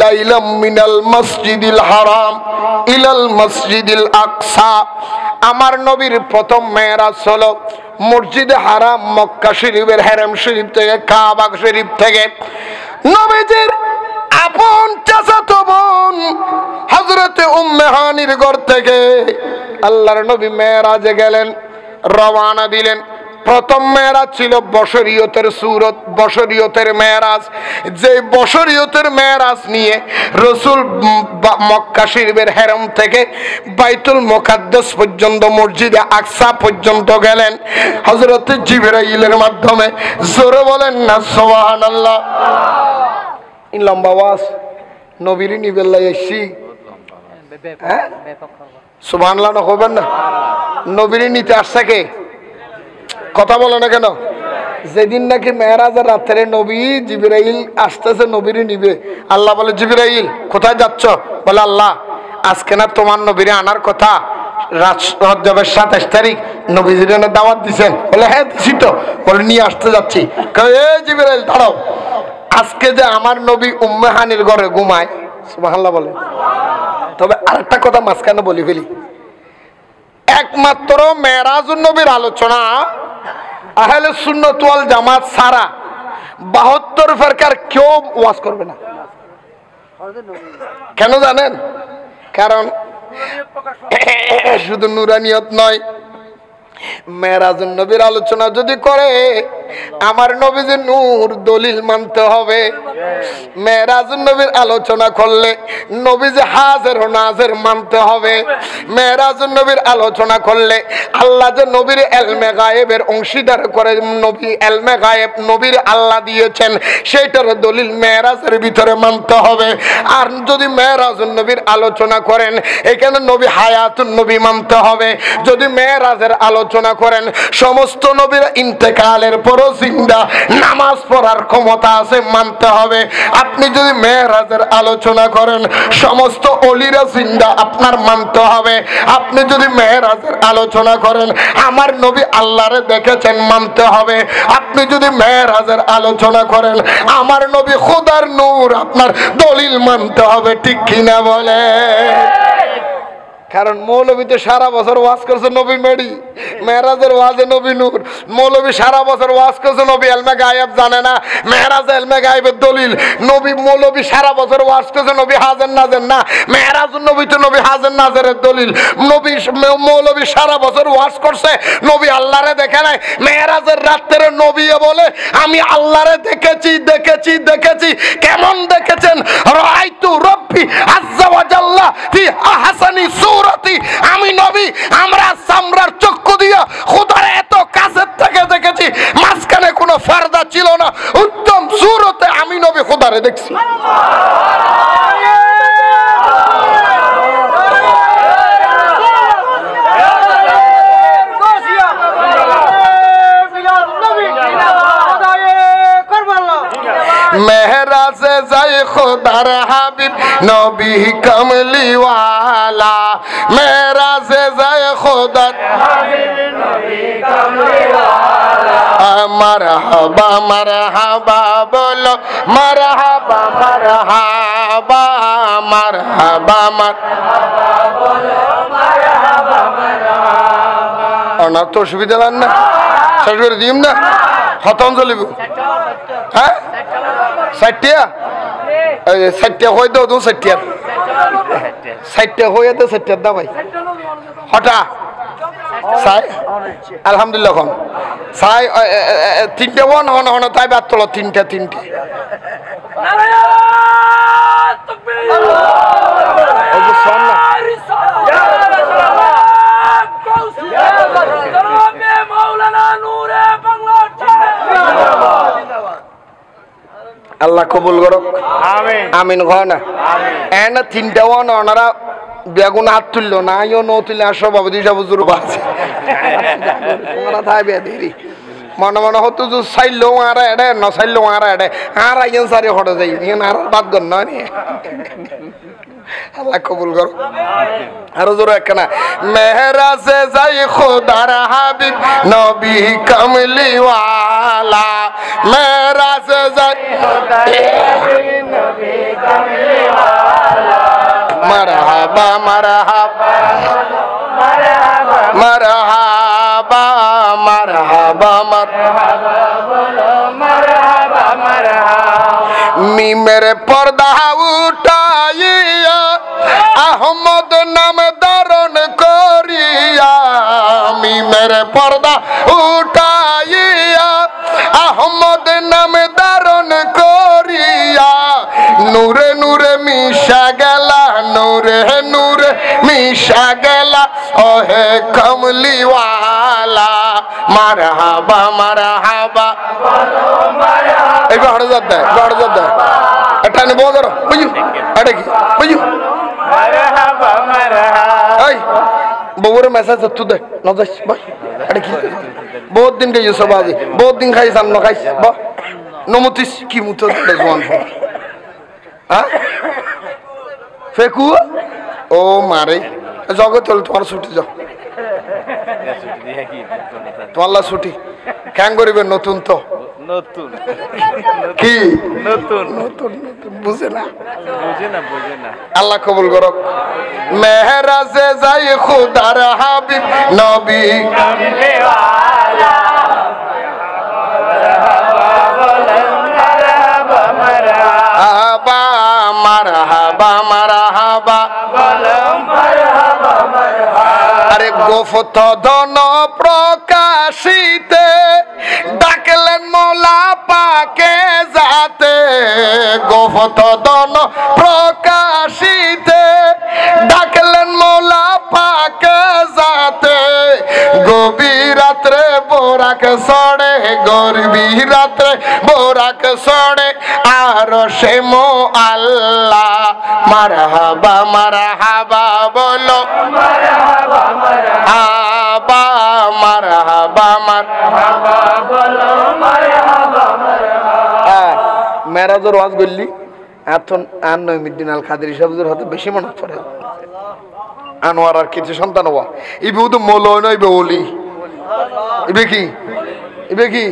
লাইলাম মিনাল মসজিদিল হারাম ইলাল মসজিদিল আকসা আমার নবীর প্রথম মেরাজ হলো মসজিদে হারাম মক্কা শরীফের হারাম শরীফ থেকে কাবা শরীফ থেকে নবীজির আপন চাচাতো বোন হযরতে উম্মে হানির ঘর থেকে আল্লাহর নবী মেরাজে গেলেন রওনা দিলেন প্রথম মেরাজ ছিল বশরিয়তের সূরত বশরিয়তের মেরাজ যে বশরিয়তের মেরাজ নিয়ে রাসূল মক্কা শরীফের হারাম থেকে বাইতুল মুকাদ্দাস পর্যন্ত মসজিদে আকসা পর্যন্ত গেলেন হযরত জিবরাইলের মাধ্যমে জোরে বলেন না সুবহানাল্লাহ ইন লম্বা ওয়াজ নবীর নিবেল্লাই এসি হ্যাঁ সুবহানাল্লাহ না হবেন না নবীর নিতে আসছে কে কথা বলে না কেন যেদিন নাকি মেরাজের রাত্রে নবী জিবরাইল আসতেছে নবীর নিবে আল্লাহ বলে জিবরাইল কোথায় যাচ্ছ বলে আল্লাহ আজকে না তোমার নবীরে আনার কথা রজবের 27 তারিখ নবীজির দাওয়াত দিছেন বলে হ্যাঁ দিছি তো বলে নিয়ে আসতে যাচ্ছি এই জিবরাইল দাঁড়াও আজকে যে আমার নবী উম্মে হানির ঘরে ঘুমায় সুবহানাল্লাহ বলে তবে আরেকটা কথা মাঝখানে বলি ফেলি একমাত্র মেরাজুন নবীর আলোচনা আহলে সুন্নাত ওয়াল জামাত ছাড়া 72 ফিরকার কেউ ওয়াজ করবে না কেন জানেন কারণ শুধু নুরানিয়ত নয় মেরাজুন নবীর আলোচনা যদি করে আমার নবীজি নূর দলিল মানতে হবে মেরাজুন নবীর আলোচনা করলে নবীজি হাজির ও নাজির মানতে হবে মেরাজুন নবীর আলোচনা করলে আল্লাহ যে নবীর ইলমে গায়েবের অংশীদার করে নবী ইলমে গায়েব নবীর আল্লাহ দিয়েছেন সেইটার দলিল মেরাজের ভিতরে মানতে হবে আর যদি মেরাজুন নবীর আলোচনা করেন এখানে নবী হায়াতুন নবী মানতে হবে যদি মেরাজের আলোচনা করেন সমস্ত নবীর ইন্তেকালের পর জিন্দা নামাজ পড়ার ক্ষমতা আছে মানতে হবে আপনি যদি মেরাজের আলোচনা করেন সমস্ত ওলিরা জিন্দা আপনার মানতে হবে আপনি যদি মেরাজের আলোচনা করেন আমার নবী আল্লাহরে দেখেছেন মানতে হবে আপনি যদি মেরাজের আলোচনা করেন আমার নবী খোদার নূর আপনার দলিল মানতে হবে ঠিক কিনা বলে কারণ মৌলবী তো সারা বছর ওয়াজ করছে নবী মেডি মেরাজের ওয়াজে নবী নূর মৌলবী সারা বছর ওয়াজ করছে নবী ইলমে গায়েব জানে না মেরাজে ইলমে গায়েবের দলিল নবী মৌলবী সারা বছর ওয়াজ করছে নবী হাজির নাজির না মেরাজুন নবী তো নবী হাজির নাজিরের দলিল নবী মৌলবী সারা বছর ওয়াজ করছে নবী আল্লাহরে দেখে নাই মেরাজের রাত্রে নবী বলে আমি আল্লাহরে দেখেছি দেখেছি দেখেছি কেমন দেখেছেন রাআইতু রব্বি আযজা ওয়া জাল্লা ফি আহসানি সূরাতি আমি নবী আমরা সামরার চক্ষু দিয়া খোদার এত কাছের থেকে দেখেছি মাঝখানে কোনো পর্দা ছিল না উত্তম সূরতে আমি নবী খোদারে দেখছি মেহরাজে যাই খোদার হাবিব নবী কমলি ওয়ালা মেহরাজে যাই খোদার হাবিব নবী কমলি ওয়ালা মারহাবা মারহাবা বলো মারহাবা মারহাবা মারহাবা মারহাবা বলো মারহাবা মারহাবা অনা তো সুবিধা লান না সরকার দিম না খতম চলিব হ্যাঁ সাইটিয়া সাইটিয়া হয়ে দাও তুমি সাইটিয়ার সাইটিয়া হয়ে তো সাইটিয়ার দা ভাই হঠা সাই আলহামদুলিল্লাহ খন সাই তিনটে ওয়ান হন হন তাই বাদ তোলো তিনটে তিনটে আল্লাহ কবুল করুক আমিন আমিন ঘনা এন তিনটা ওয়ান ওনারা বেগুন হাত তুললো না ইও নো তুললে আর সভাপতি সব জুরু আছে তোমরা তাই বেদেরি মনে মনে হতো যে সাইলো আরা এডে ন সাইলো আরা এডে আর আইন সারি হটে যাই ইন আর বাদ গন না নি আল্লাহ কবুল করুক আর জোরে একনা মেহরাজে যাই খোদার হাবিব নবী কমলি ওয়ালা মেহরাজে যাই খোদার হাবিব নবী কমলি ওয়ালা মারহাবা মারহাবা মারহাবা মারহাবা মারহাবা বলো মারহাবা মারহাবা মিমের পর্দা উঠাইয়া আহমদ নাম ধারণ করিয়া মিমের পর্দা উঠাইয়া আহমদ নাম ধারণ করিয়া নূরে নূরে মিশা গেলা নূরে নূরে মিশা গেলা ওহে কমলিওয়ালা মারহাবা মারহাবা এইবার হড় যাদ হড় যাদ এটা নি বড় বুঝু এটা কি বুঝু মারহাবা বউরে মেসেজ তু দে নজাইস ভাই এটা কি বহুত দিন গেছো সবাই বহুত দিন খাইছ আন্ন খাইছ বা নমতিস কি মুতো দে জোয়ান ফোন হ্যাঁ ফেকু ও মারে জগৎ হল তোমার ছুটি যাও তোমার ছুটি কেন করিবে নতুন তো নতুন কি নতুন নতুন নতুন বুঝে না বুঝে না আল্লাহ কবুল করক মেহরাজে যাই খুদার হাবিব নবী মারহাবা মারহাবা আরে গোফত ধন প্রকাশিতে ডাকলেন মৌলা পাকে যাতে গোফত ধন প্রকাশিতে ডাকলেন মৌলা পাকে যাতে গভীর রাত্রে বোরাক সড়ে গভীর রাত্রে বোরাক সড়ে আর সে মো আল্লাহ মারহাবা মারহাবা বলো মারহাবা মারহাবা মারহাবা মারহাবা বলো মারহাবা মারহাবা মেরাজের ওয়াজ করলি এখন আর নইমুদ্দিন আল কাদেরী সাহেবের হাতে বেশি মনে পড়ে আনোয়ার আর কিছু সন্তান হওয়া ইবে তো মৌলয় নয় ইবে ওলি ইবে কি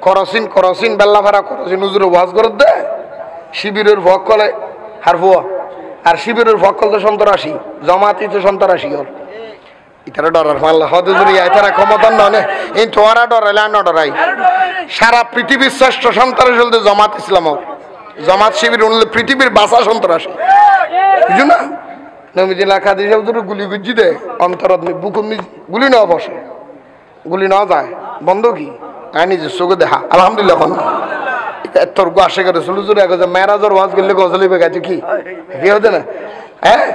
করসিন করসিন বেল্লা ভাড়া করসিন হুজুরে ওয়াজ করে দে শিবিরের ভক কলে হার ফুয়া আর শিবিরের ভক কল তো সন্তরাশি জমাতি তো সন্তরাশি হল ইতারা ডরার মাল্লা হদুজুরি ইতারা ক্ষমতার নয় এই তোরা ডরাইলে আর না ডরাই সারা পৃথিবীর শ্রেষ্ঠ সন্ত্রাসী হল জমাত ইসলাম জমাত শিবির উনলে পৃথিবীর বাসা সন্ত্রাসী বুঝু না নবীজি কাদের সাহেব গুলি গুজি দে অন্তর বুকুর গুলি নেওয়া বসে গুলি নেওয়া যায় বন্ধ কি আই নিজে চোখে দেখা আলহামদুলিল্লাহ তোর আসে করে শুরু শুরু এক মেরাজর ওয়াজ করলে গজলি বেগাছে কি হতে না হ্যাঁ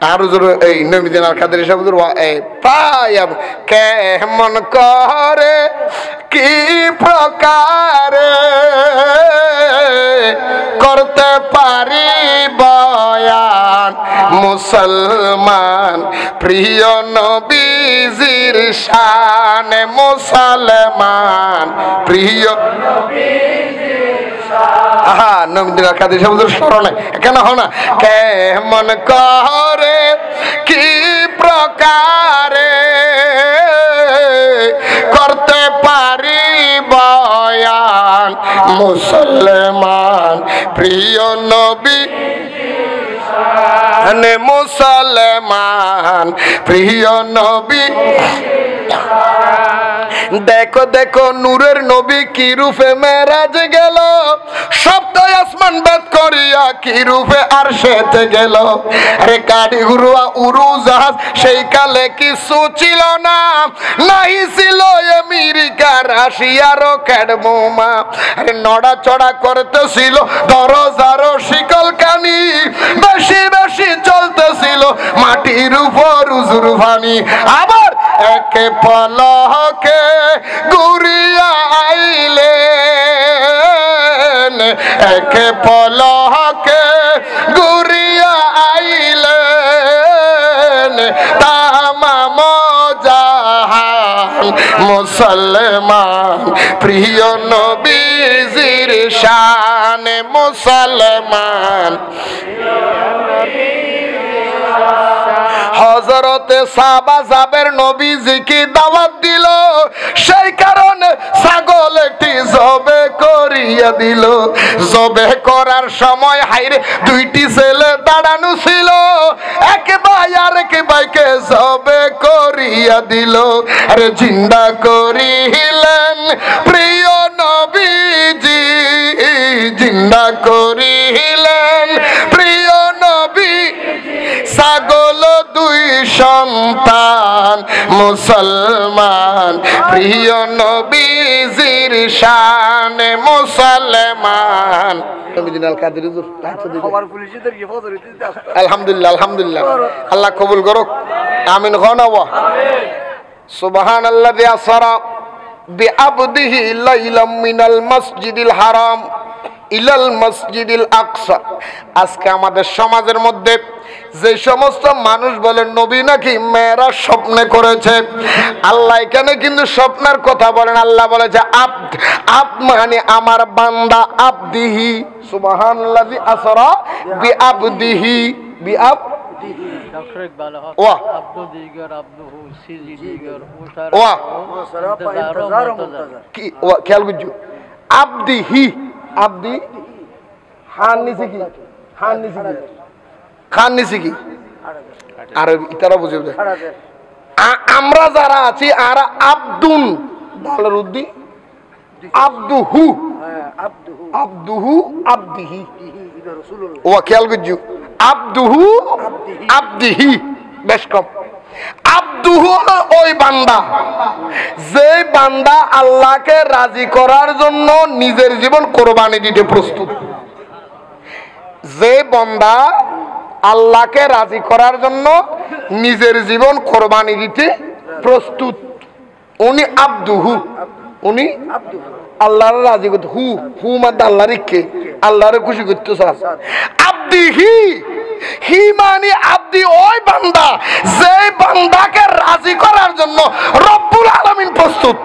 আর এই নবীজি কাদের সাহেব প্রায় কেমন করে কি প্রকারে করতে পারি বয়ান মুসলমান প্রিয় নবীজির শানে মুসলমান প্রিয় আহা নবীজির কাদের সাহেবের স্মরণে কেন হয় না কেমন করে কি প্রকারে করতে পারি বয়ান মুসলমান প্রিয় নবী মুসলমান প্রিয় নবী দেখো দেখো নূরের নবী কি রূপে মেরাজ গেল সপ্ত আসমান বেদ করিয়া কি রূপে আরশেতে গেল আরে গাড়ি ঘুরুয়া উড়ু জাহাজ সেই কালে কিছু ছিল না নাই ছিল আমেরিকা রাশিয়া রকেট বোমা আরে নড়া চড়া করতেছিল দরজার শিকল কানি বেশি বেশি চলতেছিল মাটির উপর উজুর ভানি আবার একে পলকে ঘুরিয়া আইলেন একে পলকে ঘুরিয়া আইলেন তামাম জাহান মুসলমান প্রিয় নবীজির শানে মুসলমান হযরতে সাবা জাবের নবীজিকে দাওয়াত দিল সেই কারণে ছাগল একটি জবে করিয়া দিল জবে করার সময় হাইরে দুইটি ছেলে দাঁড়ানো ছিল এক ভাই আর এক ভাইকে জবে করিয়া দিল আরে জিন্দা করিলেন প্রিয় নবীজি জিন্দা করিলেন প্রিয় নবী ছাগল দুই সন্তান মুসলমান প্রিয় নবীজির শানে মুসলমান আলহামদুলিল্লাহ আলহামদুলিল্লাহ আল্লাহ কবুল করুক আমিন খাওয়া সুবহানাল্লাযী আসরা বিআবদিহি লাইলাম মিনাল মসজিদিল হারাম ইলাল মসজিদিল আকসা আজকে আমাদের সমাজের মধ্যে যে সমস্ত মানুষ বলে নবী নাকি মেয়েরা স্বপ্নে করেছে, আল্লাহ এখানে কিন্তু স্বপ্নের কথা বলেন। আল্লাহ বলেছে আব্দ, আব্দ মানে আমার বান্দা, আব্দিহি, সুবহানাল্লাযী আসরা বিআবদিহি, খেয়াল বুঝছো, আব্দিহি, আব্দি হান নিচে কি, হান নিচে কি, খান নিচে কি, আর তারা বুঝে আমরা যারা আছি আর আব্দুন বলার উদ্দি আব্দুহু, আব্দুহু আব্দিহি, ও খেয়াল বুঝছো, আব্দুহু আব্দিহি, বেশ কম। আব্দুহু হলো ওই বান্দা, যে বান্দা আল্লাহকে রাজি করার জন্য নিজের জীবন কোরবানি দিতে প্রস্তুত। যে বান্দা আল্লাহকে রাজি করার জন্য নিজের জীবন কোরবানি দিতে প্রস্তুত, উনি আব্দুহু, উনি আল্লাহর রাজি করতে, হু হু মাদ আল্লাহর ইচ্ছে, আল্লাহরে খুশি করতে চান। আব্দিহি, হি মানে আব্দি ওই বান্দা, যে বান্দাকে রাজি করার জন্য রব্বুল আলামিন প্রস্তুত।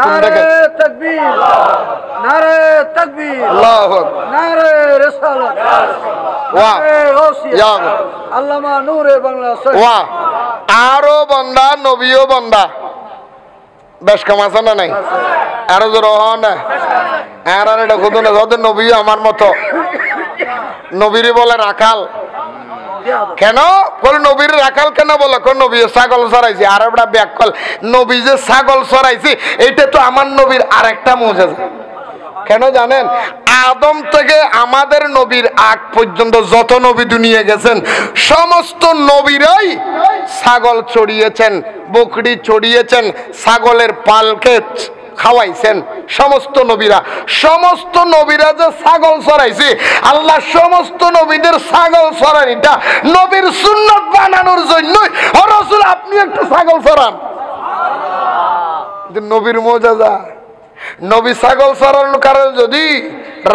নারে তাকবীর, নারে তাকবীর, আল্লাহু আকবার, নারে রিসালাত, ওয়া গাউসিয়া, আল্লামা নূরে বাংলা। ওয়া আরো বান্দা, নবীও বান্দা, বেশ কম আছে না নাই? আরো জোর হন না, আর এটা খুদ না, ওদের নবী আমার মতো। নবীরে বলে রাখাল, কেন বলে নবীর রাখাল কেন বলে? কোন নবী ছাগল চড়াইছে, আর একটা ব্যাকল নবী যে ছাগল চড়াইছে, এটা তো আমার নবীর আর একটা মুজিজা। কেন জানেন? আদম থেকে আমাদের নবীর আগ পর্যন্ত যত নবী দুনিয়া গেছেন, সমস্ত নবীরাই ছাগল চড়িয়েছেন, বকরি চড়িয়েছেন, ছাগলের পালকে খাওয়াইছেন। সমস্ত নবীরা, সমস্ত নবীরা যে ছাগল চড়াইছে, আল্লাহ সমস্ত নবীদের ছাগল চড়ানিটা নবীর সুন্নত বানানোর জন্যই। ও রাসূল, আপনি একটু ছাগল চড়ান, নবীর মুজিজা। নবী ছাগল চড়ানোর কারণে যদি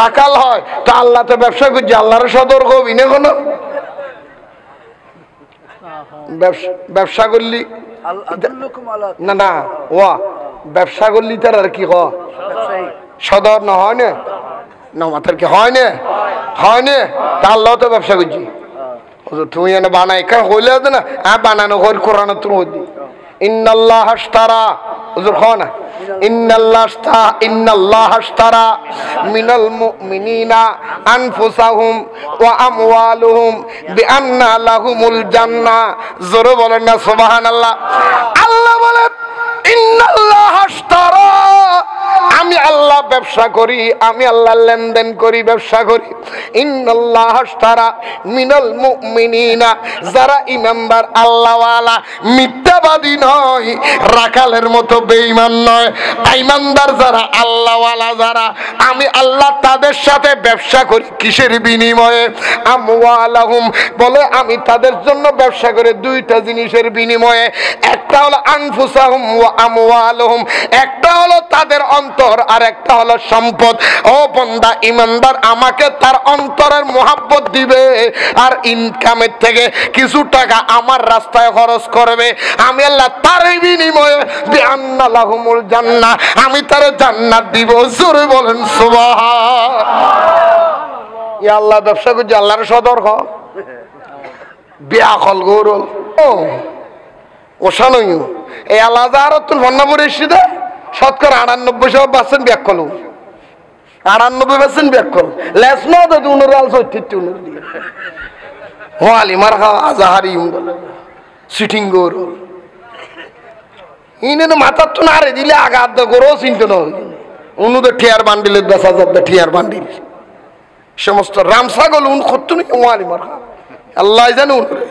রাখাল হয়, তো আল্লাহ তো ব্যবসা করছে, আল্লাহর সতর্ক হবি না। কোনো ব্যবসা করলি না, না ওয়া ব্যবসা করলি তার আর কি সদর না হয় না, মাথার কি হয় না, হয় না, তা আল্লাহ তো ব্যবসা করছি। তুমি এনে বানাই কারণ হইলে না, হ্যাঁ বানানো হল কোরআন তুমি হইলি ইন্নাল্লাহ আশতারা, হুজুর হয় না, ইন্নাল্লাহ আশতারা মিনাল মুমিনিনা আনফুসাহুম ওয়া আমওয়ালুহুম বিআন্না লাহুমুল জান্নাহ। জোরে বলেন না সুবহানাল্লাহ। আল্লাহ বলেন ইন্নাল্লাহ আশতারা, আমি আল্লাহ ব্যবসা করি, আমি আল্লাহ লেনদেন করি, ব্যবসা করি। ইন্নাল্লাহ আশতারা মিনাল মুমিনিনা, যারা ইমানদার আল্লাহওয়ালা, মিথ্যাবাদী নয়, রাখালের মতো বেঈমান নয়, ইমানদার যারা আল্লাহওয়ালা যারা, আমি আল্লাহ তাদের সাথে ব্যবসা করি। কিসের বিনিময়ে? আমওয়ালাহুম, বলে আমি তাদের জন্য ব্যবসা করে দুইটা জিনিসের বিনিময়ে। একটা হলো আনফুসাহুম ওয়া আমওয়ালুহুম, একটা হলো তাদের অন্তর, আর একটা হলো সম্পদ। ও বান্দা ইমানদার আমাকে তার অন্তরের মোহাব্বত দিবে, আর ইনকামের থেকে কিছু টাকা আমার রাস্তায় খরচ করবে। আমি আল্লাহ তার বিনিময়ে বিআন্না লাহুমুল জান্নাহ, আমি তার জান্নাত দিব। জোরে বলেন সুবহান। ইয়া আল্লাহ ব্যবসা করছে, আল্লাহর সতর্ক বিয়াখল গৌরল ওসানই এই আল্লাহ যাহারতুল ফন্নাপুর এসে শতকরা 98% ব্যাকল, 98% ব্যাকল লেস ন তো উনরাল সত্যি উনর দিয়ে ওয়ালি মার খাওয়া আজাহারি সিটিং গৌরল ইনে মাথার তো নারে দিলে আঘাত গরো চিন্তা নয়। উনুদের টিয়ার বান্ডিলের বেচা যাবে, টিয়ার বান্ডিল সমস্ত রাম ছাগল উন করতো নাকি ওয়ালি মার খা আল্লাহ জানে উনরে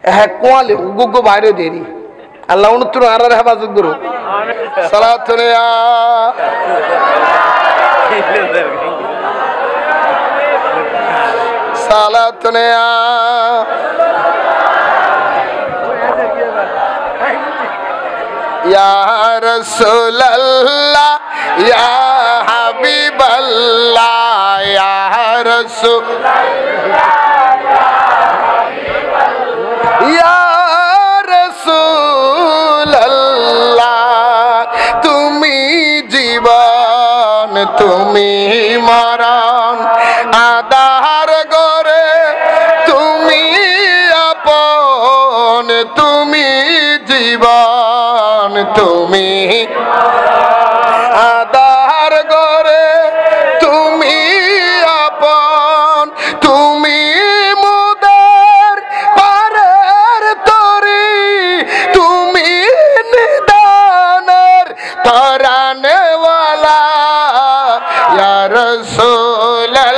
হ্যাঁ কোয়ালে গুগো বাইরে দেরি আল্লাহ উনত্তর আর হেফাজত করো। সালাতুন সালাতুন ইয়া রাসূলুল্লাহ ইয়া হাবিবাল্লাহ ইয়া রাসূল ইয়া রাসূলুল্লাহ তুমি জীবন তুমি মরণ আধার গরে তুমি আপন তুমি জীবন তুমি আধার গরে তুমি আপন তুমি মুদের পারের তরি তুমি নিদানের তরানেওয়ালা ইয়া রাসূলুল্লাহ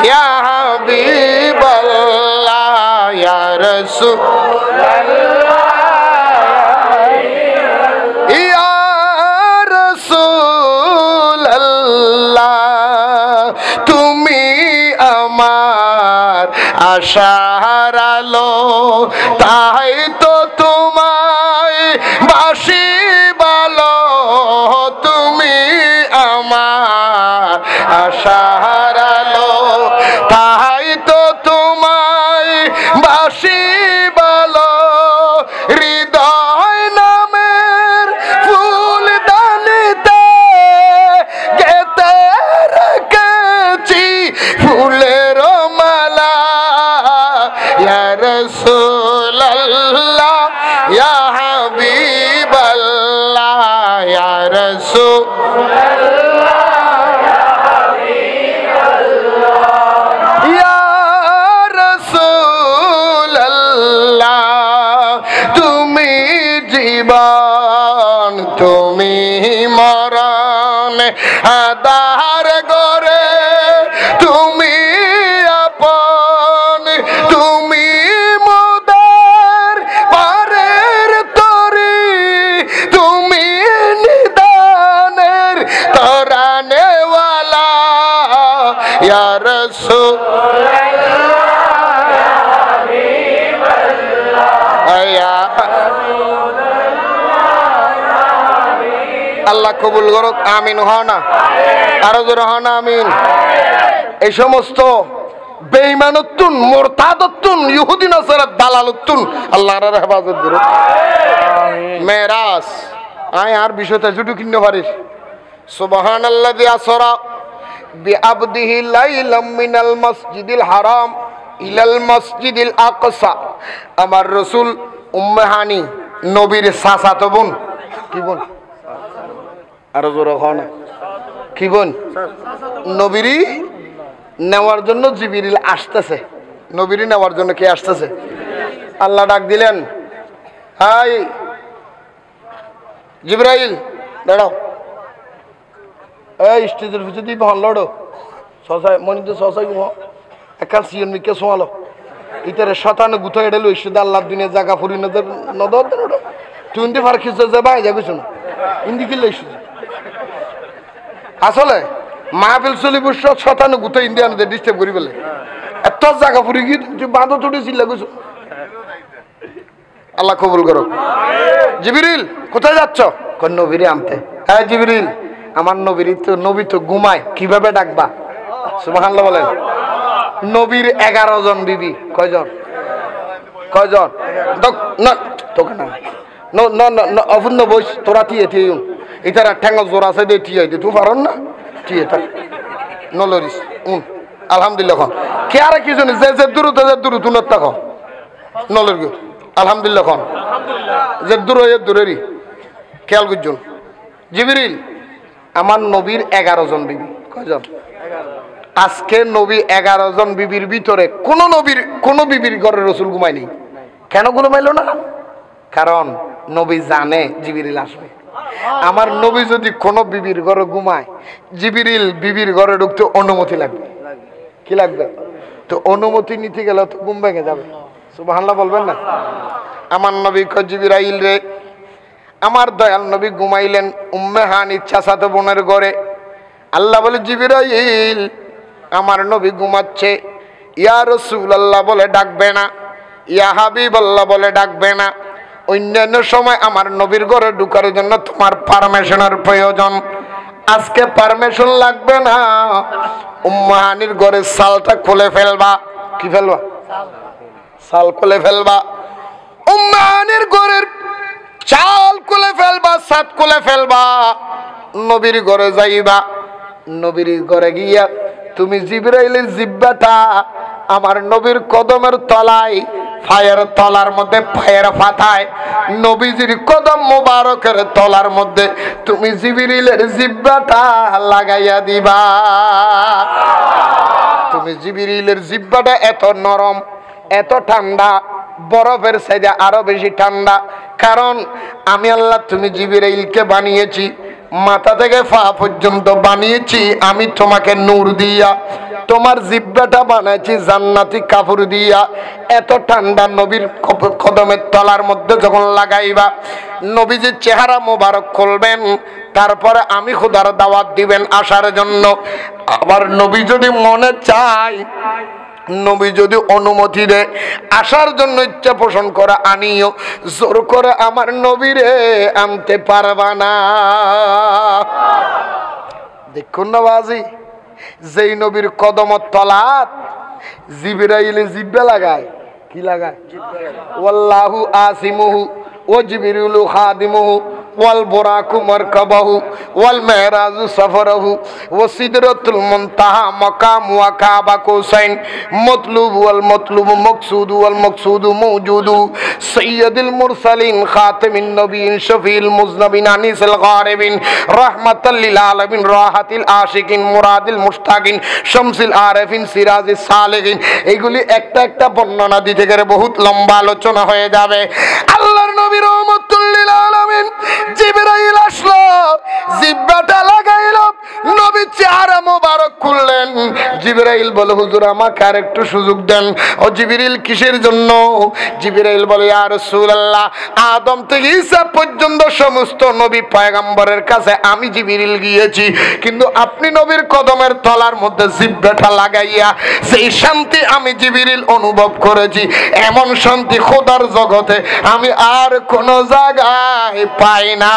ইয়া হাবিবাল্লাহ ইয়া রাসূলুল্লাহ ইয়া রাসূলুল্লাহ তুমি আমার আশার আলো তাই তো তোমায় বাসি ভালো তুমি আমার আশার আলো তাই তো তোমায় বাসি ভালো হৃদয় নামের ফুল দানিতে গেতে রেখেছি ফুলের মালা ইয়া রাসূলুল্লাহ ইয়া হাবিবাল্লাহ ইয়া রাসূলুল্লাহ ইয়া রাসূলুল্লাহ তুমি জীবন তুমি মরণ আধার গরে তুমি আপন তুমি মুদের পারের তরি তুমি নিদানের তরানেওয়ালা ইয়া আল্লাহ কবুল করুক আমিন হও না আরো জোরে হও না আমিন এই সমস্ত বেঈমানতুন মুরতাদতুন ইহুদি নাসারা দালালতুন আল্লাহর হেফাজত করুক মেরাজ আয় আর বিষয়টা জুটু কিনতে পারিস সুবহানাল্লাযী আসরা বিআবদিহি লাইলাম মিনাল মসজিদিল হারাম ইলাল মসজিদিল আকসা আমার রাসূল উম্মে হানি নবীর চাচাতো বোন কি বোন আরো জোরে হও না কি বোন নবীরই নেওয়ার জন্য জিবরিল আসতেছে নবীরই নেওয়ার জন্য কে আসতেছে আল্লাহ ডাক দিলেন হাই জিবরাইল দাঁড়াও এই স্টেজের ভিতর দিয়ে ভালো লড়ো সসাই মনিতে সসাই একাল সিয়ন মিকে সোয়ালো ইতারে শতানে গুথা এডেলো ইসুদা আল্লাহ দুনিয়া জায়গা ফুরি নদর নদর দেড়ো তুই ইন্দি ফার খিসে যে ভাই যাবে শুনো ইন্দি কিল্লে ইসুদা আসলে মাহফিল চলি বসে শতানে গুথা ইন্ডিয়ানদের ডিস্টার্ব করি বলে এত জায়গা ফুরি গিয়ে তুই বাঁধো তুটি চিল্লা গেছো আল্লাহ কবুল করো জিবরিল কোথায় যাচ্ছ কোন নবীরে আনতে হ্যাঁ জিবরিল আমার নবী তো ঘুমায় কিভাবে ডাকবা সুবহানাল্লাহ বলেন নবীর 11 জন বিবি কয়জন না তোকে না অপূর্ণ বয়স তোরা টিয়ে এটার ঠ্যাঙ্গ জোর আছে দিয়ে টিয়ে তুই পারন না টিয়ে থাক নলরিস আলহামদুলিল্লাহ খন কে আর কি জানি যে দূর উন্নত থাক নলর গো আলহামদুলিল্লাহ খন যে দূরেরই খেয়াল করছুন জিবরিল আমার নবীর 11 জন বিবি কয়জন আজকে নবী 11 জন বিবির ভিতরে কোন বিবির ঘরে রসুল ঘুমায় নেই কেন ঘুমাইল না কারণ নবী জানে জিবরিল আসবে আমার নবী যদি কোন বিবির ঘরে ঘুমায় জিবরিল বিবির ঘরে ঢুকতে অনুমতি লাগবে কি লাগবে তো অনুমতি নিতে গেলে তো ঘুম ভেঙে যাবে সুবহানাল্লাহ বলবেন না আমার নবী কয় জিবরাইল রে আমার দয়াল নবী ঘুমাইলেন উম্মে হানি চাচাতো বোনের ঘরে আল্লাহ বলে জিবরাইল আমার নবী ঘুমাচ্ছে ইয়া রাসূলুল্লাহ বলে ডাকবে না ইয়া হাবিবাল্লাহ বলে ডাকবে না অন্যান্য সময় আমার নবীর ঘরে ঢোকার জন্য তোমার পারমিশনের প্রয়োজন আজকে পারমিশন লাগবে না, উম্মাহানির ঘরের সালটা খুলে ফেলবা। কি ফেলবা? সাল খুলে ফেলবা। উম্মাহানির ঘরের চাল খুলে ফেলবা, ছাদ খুলে ফেলবা, নবীর ঘরে যাইবা। নবীর ঘরে গিয়া তুমি জিবরাইলের জিব্বাটা আমার নবীর কদমের তলায়, পায়ের তলার মধ্যে, পায়ের পাতায়, নবীজির কদম মোবারকের তলার মধ্যে তুমি জিবরাইলের জিব্বাটা লাগাইয়া দিবা। তুমি জিবরাইলের জিব্বাটা এত নরম, এত ঠান্ডা, বরফের চাইতে আরো বেশি ঠান্ডা। কারণ আমি আল্লাহ, তুমি জিবরাইলকে বানিয়েছি, মাথা থেকে পা পর্যন্ত বানিয়েছি আমি তোমাকে নূর দিয়া, তোমার জিব্বাটা বানাইছি জান্নাতি কাপড় দিয়া। এত ঠান্ডা নবীর কদমের তলার মধ্যে যখন লাগাইবা, নবীজির চেহারা মোবারক খুলবেন, তারপরে আমি খোদার দাওয়াত দিবেন আসার জন্য। আবার নবী যদি মনে চায়, নবী যদি অনুমতি দেয় আসার জন্য, ইচ্ছা পোষণ করে আনিও, জোর করে আমার নবীরে আনতে পারবা না। দেখুন না বাজি, যেই নবীর কদমত তলাত জিবরাইলে জিব্বা লাগায়। কি লাগায়? ওয়াল্লাহু আসিমুহু ওয়া জিবরিলু খাদিমুহু ওয়াল বুরাকু মারকাবাহু ওয়াল মেহরাজু সফরাহু ওয়া সিদরাতুল মুনতাহা মাকাম ওয়া কাবা কুসাইন মতলুব ওয়াল মতলুব মাকসুদ ওয়াল মাকসুদ মাওজুদু সাইয়্যিদুল মুরসালিন খাতামিন নবিয়িন শফিউল মুজনবিন আনিসুল গারিবিন রাহমাতাল লিল আলামিন রাহাতিল আশিকিন মুরাদিল মুশতাকিন শামসুল আরিফিন সিরাজিস সালিহিন। এগুলি একটা একটা বর্ণনা দিতে গেলে বহুত লম্বা আলোচনা হয়ে যাবে। আল্লাহর নবী রহমাতুল লিল আলামিন জিবরাইল আসলো, জিব্বাটা লাগাইলো, নবী চেহারা মোবারক খুললেন। জিবরাইল বলে, হুজুর আমাকে আর একটু সুযোগ দেন। ও জিবরিল, কিসের জন্য? জিবরাইল বলে, ইয়া রাসূলুল্লাহ, আদম থেকে ঈসা পর্যন্ত সমস্ত নবী পয়গম্বরের কাছে আমি জিবরিল গিয়েছি, কিন্তু আপনি নবীর কদমের তলার মধ্যে জিব্বাটা লাগাইয়া সেই শান্তি আমি জিবরিল অনুভব করেছি, এমন শান্তি খোদার জগতে আমি আর কোন জায়গায় পাই না।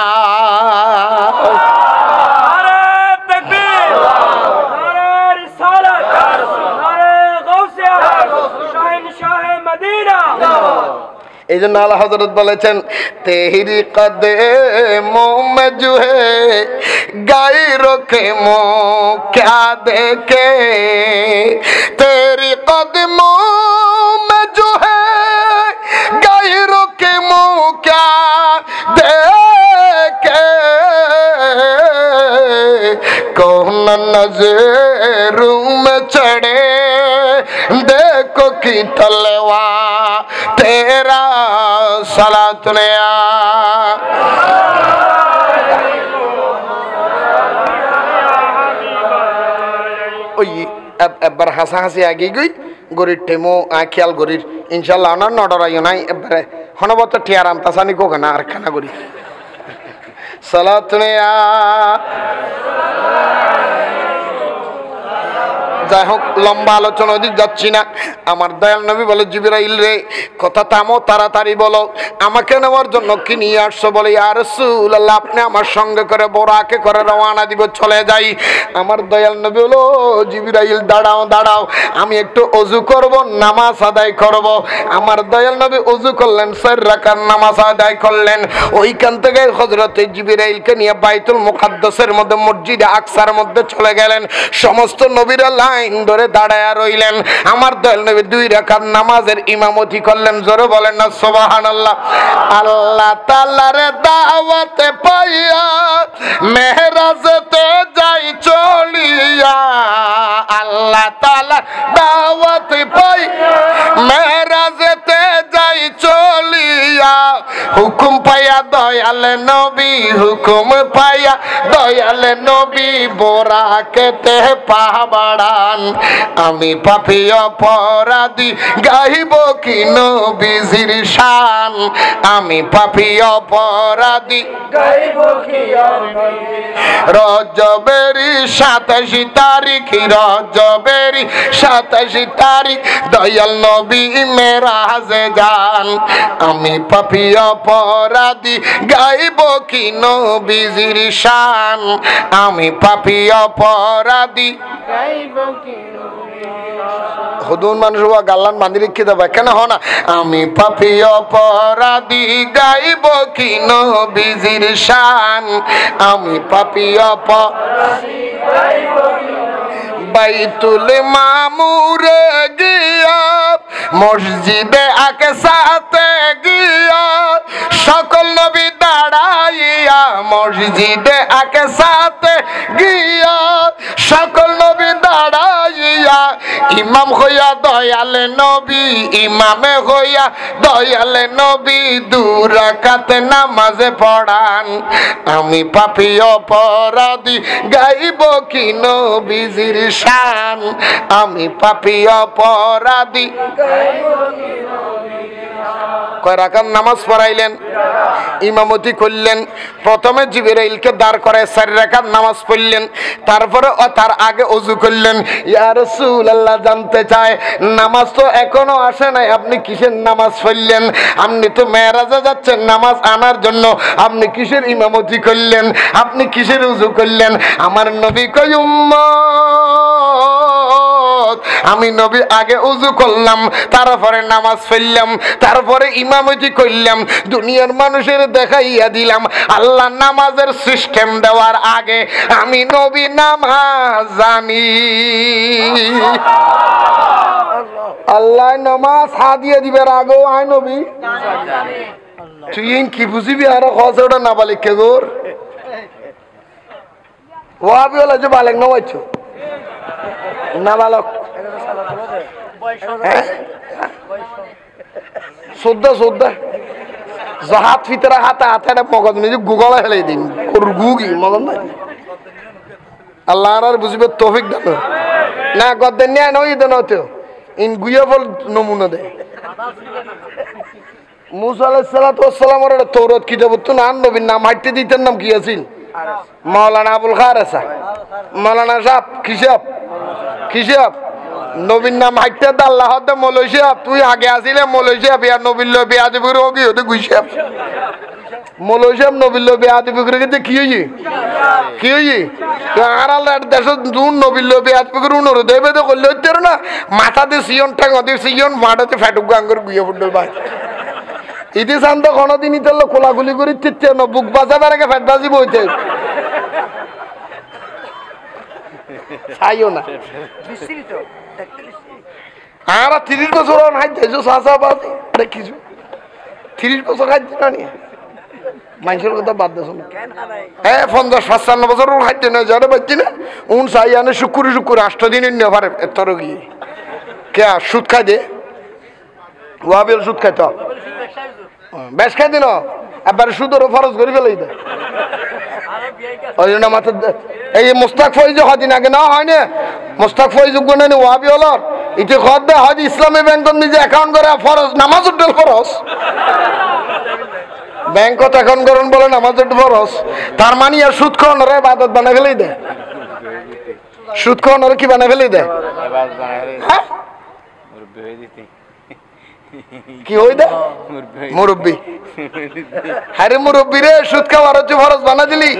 এই জন্য আল্লাহ হযরত বলেছেন, তেরি কদমোं में जो है गायरों के मुंह क्या देखे, तेरी कदमों में जो है गायरों के मुंह क्या देखे, कौन नजरों में चढ़े देखो की तलवा तेरा सलात ने ওই একবার হাসাহাসি আগে গই গরির টেমো খেয়াল গরির ইনশাল্লাহ না নডরাইও নাই এবারে হনবত টিয়ার আমতাসানি কোকে না আর খানা গরি সালাত নে যাই হোক, লম্বা আলোচনা দিক যাচ্ছি না। আমার দয়াল নবী বলে, জিবরাইল রে, কথা থামো, তাড়াতাড়ি বলো আমাকে নেওয়ার জন্য কি নিয়ে আসছো? বলে, ইয়া রাসূলুল্লাহ, আপনি আমার সঙ্গে করে বোরাকে করে রওনা দিব, চলে যাই। আমার দয়াল নবী বলো, জিবরাইল দাঁড়াও দাঁড়াও, আমি একটু ওযু করব, নামাজ আদায় করব। আমার দয়াল নবী ওযু করলেন, 4 রাকাত নামাজ আদায় করলেন। ওইখান থেকে হযরত জিবরাইলকে নিয়ে বাইতুল মুকাদ্দাসের মধ্যে, মসজিদে আকসার মধ্যে চলে গেলেন। সমস্ত নবীরা লাইন ধরে দাঁড়ায়া রইলেন। আমার দয়াল নবী 2 রাকাত নামাজের ইমামতি করলেন। জোরে বলেন না সুবহানাল্লাহ। আল্লাহ তাআলার দাওয়াতে পাইয়া মেহরাজতে যাই চলিয়া, আল্লাহ তাআলা দাওয়াতে পাই মেহরাজতে যাই চলিয়া, হুকুম পাইয়া দয়াল নবী, হুকুম পাইয়া দয়াল নবী বোরাকেতে পাহাড়ান। আমি পাপী অপরাধী গাইব কি নবীজির শান, আমি পাপী অপরাধী গাইব কি রজবের 27 তারিখ, রজবের 27 তারিখ দয়াল নবী মেরাজে যান। আমি পাপী অপরাধী গাইব কি নবীজির শান আমি পাপী অপরাধী হুদুন মানুষ গাল্লান বান্ধি রেখে দেবে কেন হ না আমি পাপী অপরাধী গাইব কি নবীজির শান আমি পাপী অপরাধী বাইতুল মামুরে গিয়া মসজিদে আকসাতে গিয়া সকল নবী দাঁড়াইয়া মসজিদে আকসাতে গিয়া সকল নবী দাঁড়াইয়া ইমাম হইয়া দয়ালে নবী ইমামে হইয়া দয়ালে নবী দুরাকাতে নামাজে পড়ান আমি পাপী অপরাধী গাইব কি নবীজির শান আমি পাপী অপরাধী কয় রাকাত নামাজ পড়াইলেন ইমামতি করলেন প্রথমে জিবরাইলকে দাঁড় করায় 4 রাকাত নামাজ পড়লেন তারপরে তার আগে ওযু করলেন ইয়া রাসূলুল্লাহ জানতে চায় নামাজ তো এখনো আসে নাই আপনি কিসের নামাজ পড়লেন আপনি তো মেরাজে যাচ্ছেন নামাজ আনার জন্য আপনি কিসের ইমামতি করলেন আপনি কিসের ওযু করলেন আমার নবী কয় উম্মত আমি নবী আগে ওযু করলাম তারপরে নামাজ পড়লাম তারপরে ইমামতি করলাম দুনিয়ার মানুষের দেখাইয়া দিলাম আল্লাহ নামাজের সিস্টেম দেওয়ার আগে আমি নবী নামাজ জানি আল্লাহ নামাজ হাদিয়ে দিবার আগেও আয় নবী তুই কি বুঝিবি আর খসড়া না বালিক কে গোর ওয়াবি হলো যে বালেক না হইছো না বালক শ্রদ্ধা শ্রদ্ধা হাত ভিতরে হাতে হাতে মগজ নিজে গুগলে হেলে দিন গুগি মগজ নাই আল্লাহ আর বুঝবে তৌফিক দাও না গদ্দের নিয়ে নই দেন হতো ইন গুইয়া ফল নমুনা দে মুসা আলাইহিস সালাতু ওয়াস সালামের তৌরাত কিতাব তো না নবীর নাম হাইতে দিতেন নাম কি আছিল মাওলানা আবুল খারেসা মাওলানা সাহেব কি সাহেব নবীর নাম হাইতে দা আল্লাহ দে মৌলভী সাহেব তুই আগে আসিলে মৌলভী সাহেব ইয়া নবীর লো বেয়াদবি করে ওগি হতে গুই সাহেব মৌলভী সাহেব নবীর লো বেয়াদবি করে কে কি হইছে আর আল্লাহ দেশ দুন নবীর লো বেয়াদবি করে উনর দেবে তো করলে হইতে না মাথা দিয়ে সিয়ন ঠাং দে সিয়ন মাটাতে ফ্যাটুক গাঙ্গর গুইয়া ফুটল ভাই ইতি শান্ত কোনদিন ইতল কোলাগুলি করে চিত্তে না বুক বাজা বেড়ে ফ্যাট বাজি বইতে চাইও না আর 30 বছর হাই যাইছো সাসা বাজে দেখিছো 30 বছর হাই দিনা নি মানুষের কথা বাদ দেছো না হ্যাঁ 50-55 বছর হাইতে না যারে বাচ্চি না উন সাইয়ানে শুক্র 8 দিন নিয়ে পারে এতর গিয়ে কে সুদ খাই দে ওয়াবিল সুদ খাইতো বেশ খাই দিন এবার সুদের ফরজ করে ফেলাই দে ওই জন্য মাথা এই মুস্তাক ফয়জ হদিন আগে না হয় না মুস্তাক ফয়জ গুণ না ওয়াবি হলো ইতে খদ দে হজ ইসলামী ব্যাংক নিজে অ্যাকাউন্ট করে ফরজ নামাজ উঠল ফরজ ব্যাংকত অ্যাকাউন্ট করুন বলে নামাজ উঠল ফরজ তার মানে আর সুদ খাওয়ানো রে ইবাদত বানাই ফেলাই দে সুদ খাওয়ানো কি বানাই ফেলাই দে হ্যাঁ কি হই দে মুরব্বী আরে মুরব্বী রে সুদ খাওয়ার হচ্ছে ফরজ বানা দিলি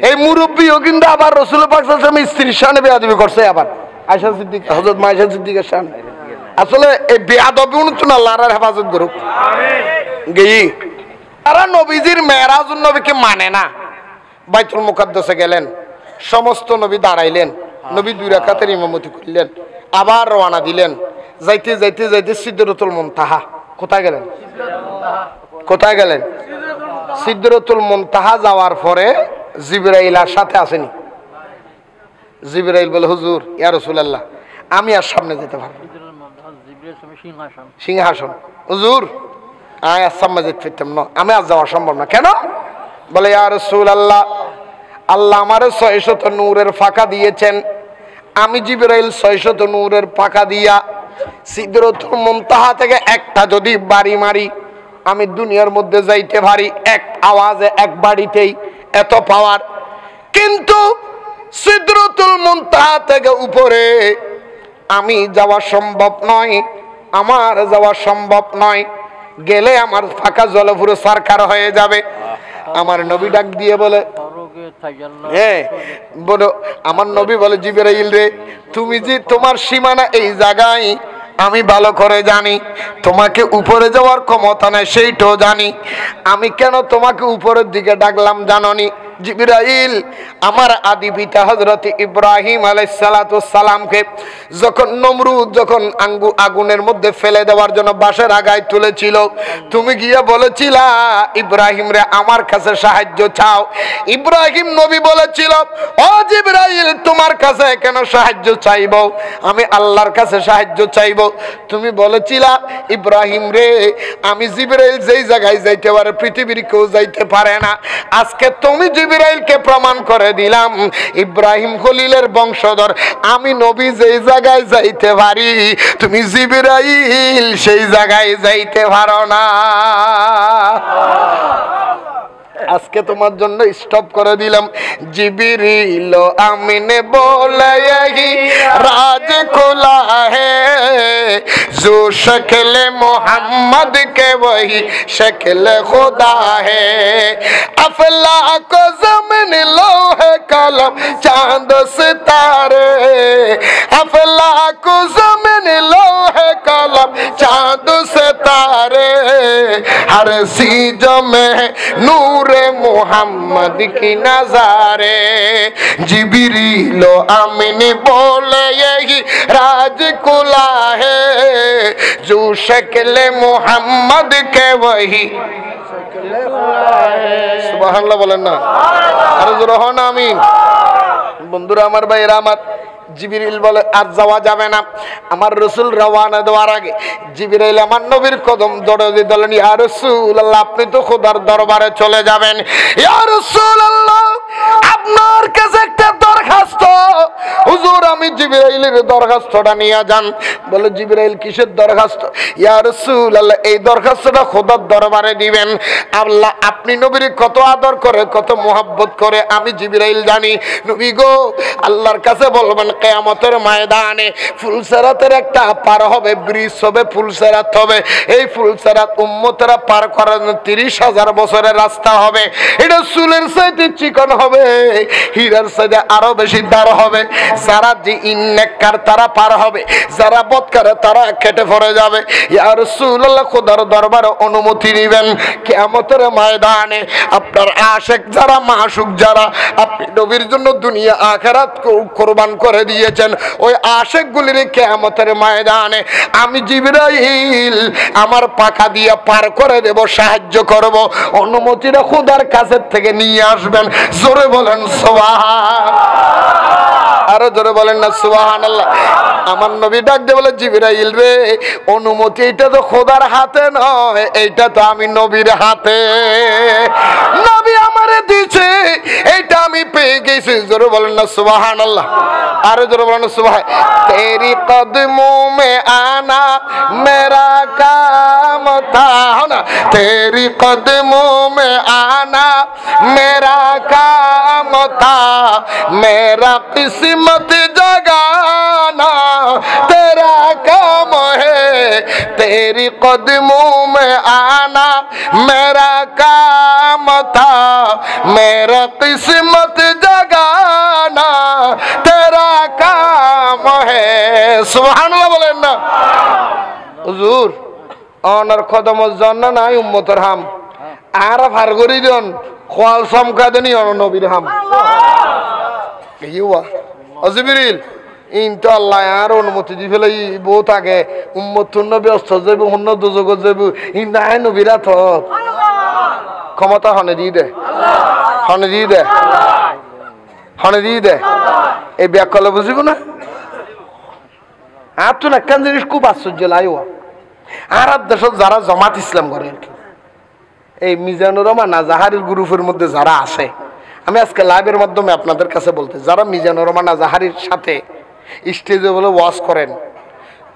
এই মুরব্বীও কিন্তু আবার রাসূল পাক সাল্লাল্লাহু আলাইহি ওয়াসাল্লাম স্ত্রীর শানে বেয়াদবি করছে আবার আয়েশা সিদ্দিকা হযরত আয়েশা সিদ্দিকার শানে আসলে এই বেয়াদবি উন্নত না আল্লাহর হেফাজত করুক আমিন গেই তারা নবীজির মেরাজুন নবীকে মানে না বাইতুল মুকাদ্দাসে গেলেন সমস্ত নবী দাঁড়াইলেন নবী 2 রাকাতের ইমামতি করলেন আবার রওনা দিলেন যাইতে যাইতে যাইতে সিদরাতুল মুনতাহা কোথায় গেলেন সিদরাতুল মুনতাহা যাওয়ার পরে জিবরাইল আর সাথে আসেনি জিবরাইল বলে হুজুর ইয়া রাসূলুল্লাহ আমি আর সামনে যেতে পারবো সিংহাসন হুজুর আমি আর সামনে যেতে পারতাম না আমি আর যাওয়া সম্ভব না কেন বলে ইয়া রাসূলুল্লাহ আল্লাহ আমারে 600 নূরের ফাঁকা দিয়েছেন আমি জিবরাইল 600 নূরের ফাঁকা দিয়া সিদরাতুল মুনতাহা থেকে একটা যদি বাড়ি মারি আমি দুনিয়ার মধ্যে যাইতে পারি এক আওয়াজে এক বাড়িতেই এত পাওয়ার কিন্তু সিদরাতুল মুনতাহা থেকে উপরে আমি যাওয়া সম্ভব নয় আমার যাওয়া সম্ভব নয় গেলে আমার ফাঁকা জলে পুরো সরকার হয়ে যাবে আমার নবী ডাক দিয়ে বলে, হ্যাঁ বলো, আমার নবী বলে জিবরাইল রে, তুমি যে তোমার সীমানা এই জায়গায় আমি ভালো করে জানি, তোমাকে উপরে যাওয়ার ক্ষমতা নাই সেইটাও জানি, আমি কেন তোমাকে উপরের দিকে ডাকলাম জাননি? জিবরাইল আমার আদি পিতা হযরত ইব্রাহিম আলাইহিস সালাতু সালামকে যখন নমরুদ যখন আগুনের মধ্যে ফেলে দেওয়ার জন্য বাঁশের আগায় তুলেছিল, তুমি গিয়ে বলেছিলা ইব্রাহিম রে আমার কাছে সাহায্য চাও। ইব্রাহিম নবী বলেছিল, ও জিবরাইল তোমার কাছে কেন সাহায্য চাইব, আমি আল্লাহর কাছে সাহায্য চাইব। তুমি বলেছিলা ইব্রাহিম রে আমি জিবরাইল যেই জায়গায় যাইতে পারে পৃথিবীর কেউ যাইতে পারে না। আজকে তুমি জিবরাইলকে প্রমাণ করে দিলাম ইব্রাহিম খলিলের বংশধর আমি নবী যেই জায়গায় যাইতে পারি তুমি জিবরাইল সেই জায়গায় যাইতে পারো না। আজকে তোমার জন্য স্টপ করে দিলাম। জিবরিল আমিন बोले यही राज खुला है जो शक्ल मोहम्मद के वही शक्ल खुदा है। अफलाक ज़मीन लोहे कलम चांद सितारे, अफलाक ज़मीन लोहे कलम चांद सितारे, हर चीज में नूर मोहम्मद की नजारे। जिबरील आमीन बोले यही राज खुला है जो शक्ल मोहम्मद के वही সুবহানাল্লাহ বলেন না, আরো জোরে হন আমিন। বন্ধুরা আমার ভাইরা আমার, জিবরিল বলে আর যাওয়া যাবে না। আমার রাসূল রওনা দেওয়ার আগে জিবরাইল আমার নবীর কদম ধরে দিলেন, ইয়া রাসূলুল্লাহ আপনি তো খোদার দরবারে চলে যাবেন। ইয়া রাসূলুল্লাহ আপনার কাছে একটা দরখাস্ত, হুজুর আমি জিবরাইলের দরখাস্তটা নিয়ে যান। বলে জিবরাইল কিসের দরখাস্ত? ইয়া রাসূলুল্লাহ এই দরখাস্তটা খোদার দরবারে দিবেন। আল্লাহ আপনি নবীর কত আদর করে কত মোহাব্বত করে আমি জিবরাইল জানি। নবী গো আল্লাহর কাছে বলবেন কিয়ামতের ময়দানে ফুলসেরাতের একটা পার হবে, ব্রিজ হবে, ফুলসেরাত হবে। এই ফুলসেরাত উম্মতেরা পার করার 30,000 বছরের রাস্তা হবে। এটা চুলের চাইতে চিকন হবে, হীরার চাইতে আরো বেশি দার হবে। যারা যে ইন্নেককার তারা পার হবে, যারা বদকার তারা কেটে পড়ে যাবে। ইয়া রাসূলুল্লাহ খোদার দরবারে অনুমতি নেবেন কিয়ামতের ময়দানে আপনার আশিক যারা মাশুক যারা আপনি নবীর জন্য দুনিয়া আখিরাত কুরবান করে দিয়েছেন, ওই আশিকগুলির কিয়ামতের ময়দানে আমি জিবরাইল আমার পাখা দিয়ে পার করে দেব, সাহায্য করব। অনুমতিটা খোদার কাছে থেকে নিয়ে আসবেন। জোরে বলেন সুবহান, আরো জোরে বলেন না সুবহানাল্লাহ। আমার নবী ডাক দিয়ে বলে জিবরাইল রে অনুমতি এটা তো খোদার হাতে নয়, এইটা তো আমি নবীর হাতে। নবী আমারে দিয়েছে, এইটা আমি পেয়ে গেছি। জোরে বলেন না সুবহানাল্লাহ, আরো জোরে বলেন সুবহান। তেরি কদমোं में आना मेरा काम था, ना तेरी कदमों में आना मेरा काम था, मेरा किस्मत जगाना तेरा काम है। तेरी कदमों में आना मेरा काम था, मेरा किस्मत जगाना तेरा काम है। सुबहानाल्लाह बोलें ना হুজুর অনার কদমত জন্য নাই উম্মতের হাম আর ফার করি দেন খোয়াল চমকা দেনি অন নবীর হাম ইউয়া জিবরিল ইনতো আল্লাহ আর অনুমতি দি ফেলাই বহুত আগে উম্মত নবী অস্ত যাইব অন্য দুজগ যাইব ইন্দায় নবীরা তো ক্ষমতা হনে দি দে, হনে দি দে, হনে দি দে। এই ব্যাকলে বুঝিব না আর তো একটা জিনিস খুব আশ্চর্য লাইওয়া আর দেশত যারা জামাত ইসলাম করে আর কি, এই মিজানুর রহমান নাজাহারির গ্রুপের মধ্যে যারা আছে, আমি আজকে লাইভের মাধ্যমে আপনাদের কাছে বলতে, যারা মিজানুর রহমান নাজাহারির সাথে স্টেজে বলে ওয়াজ করেন,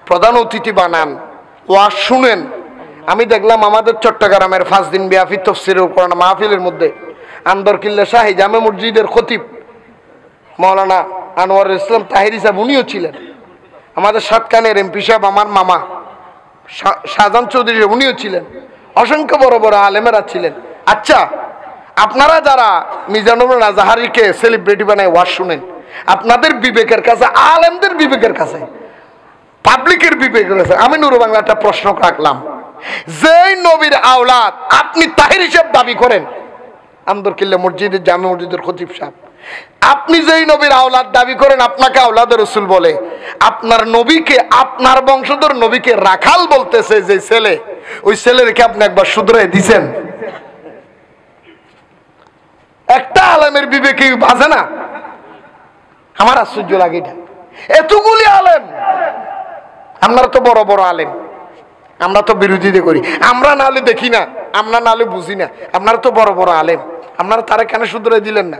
প্রধান অতিথি বানান, ওয়াজ শুনেন। আমি দেখলাম আমাদের চট্টগ্রামের 5 দিন ব্যাপী তাফসীরুল কোরআন মাহফিলের মধ্যে আন্দরকিল্লা শাহী জামে মসজিদের খতিব মাওলানা আনোয়ার ইসলাম তাহিরি সাহেব উনিও ছিলেন, আমাদের সাতকানের এমপি সাহেব আমার মামা শাহজাহান চৌধুরী উনিও ছিলেন, অসংখ্য বড় বড় আলেমেরা ছিলেন। আচ্ছা আপনারা যারা মিজানুর নাজাহারিকে সেলিব্রিটি বানায় ওয়াজ শুনেন, আপনাদের বিবেকের কাছে, আলেমদের বিবেকের কাছে, পাবলিকের বিবেকের কাছে আমি নুরু বাংলা একটা প্রশ্ন রাখলাম, যেই নবীর আওলাদ আপনি তাহির হিসেব দাবি করেন, আমদরকিল্লা মসজিদের জামে মসজিদের খতিব সাহেব, আপনি যেই নবীর আওলাদ দাবি করেন, আপনাকে আওলাদ রাসূল বলে, আপনার নবীকে, আপনার বংশধর নবীকে রাখাল বলতেছে যে ছেলে, ওই ছেলেরকে আপনি একবার শুধরাই দিছেন? একটা আলেমের বিবেকে বাজে না? আমার আশ্চর্য লাগে এটা। এতগুলি আলেম, আপনারা তো বড় বড় আলেম, আমরা তো বিরোধিতা করি, আমরা নাহলে দেখি না, আমরা নাহলে বুঝি না, আপনারা তো বড় বড় আলেম, আপনারা তারা কেন শুধরে দিলেন না?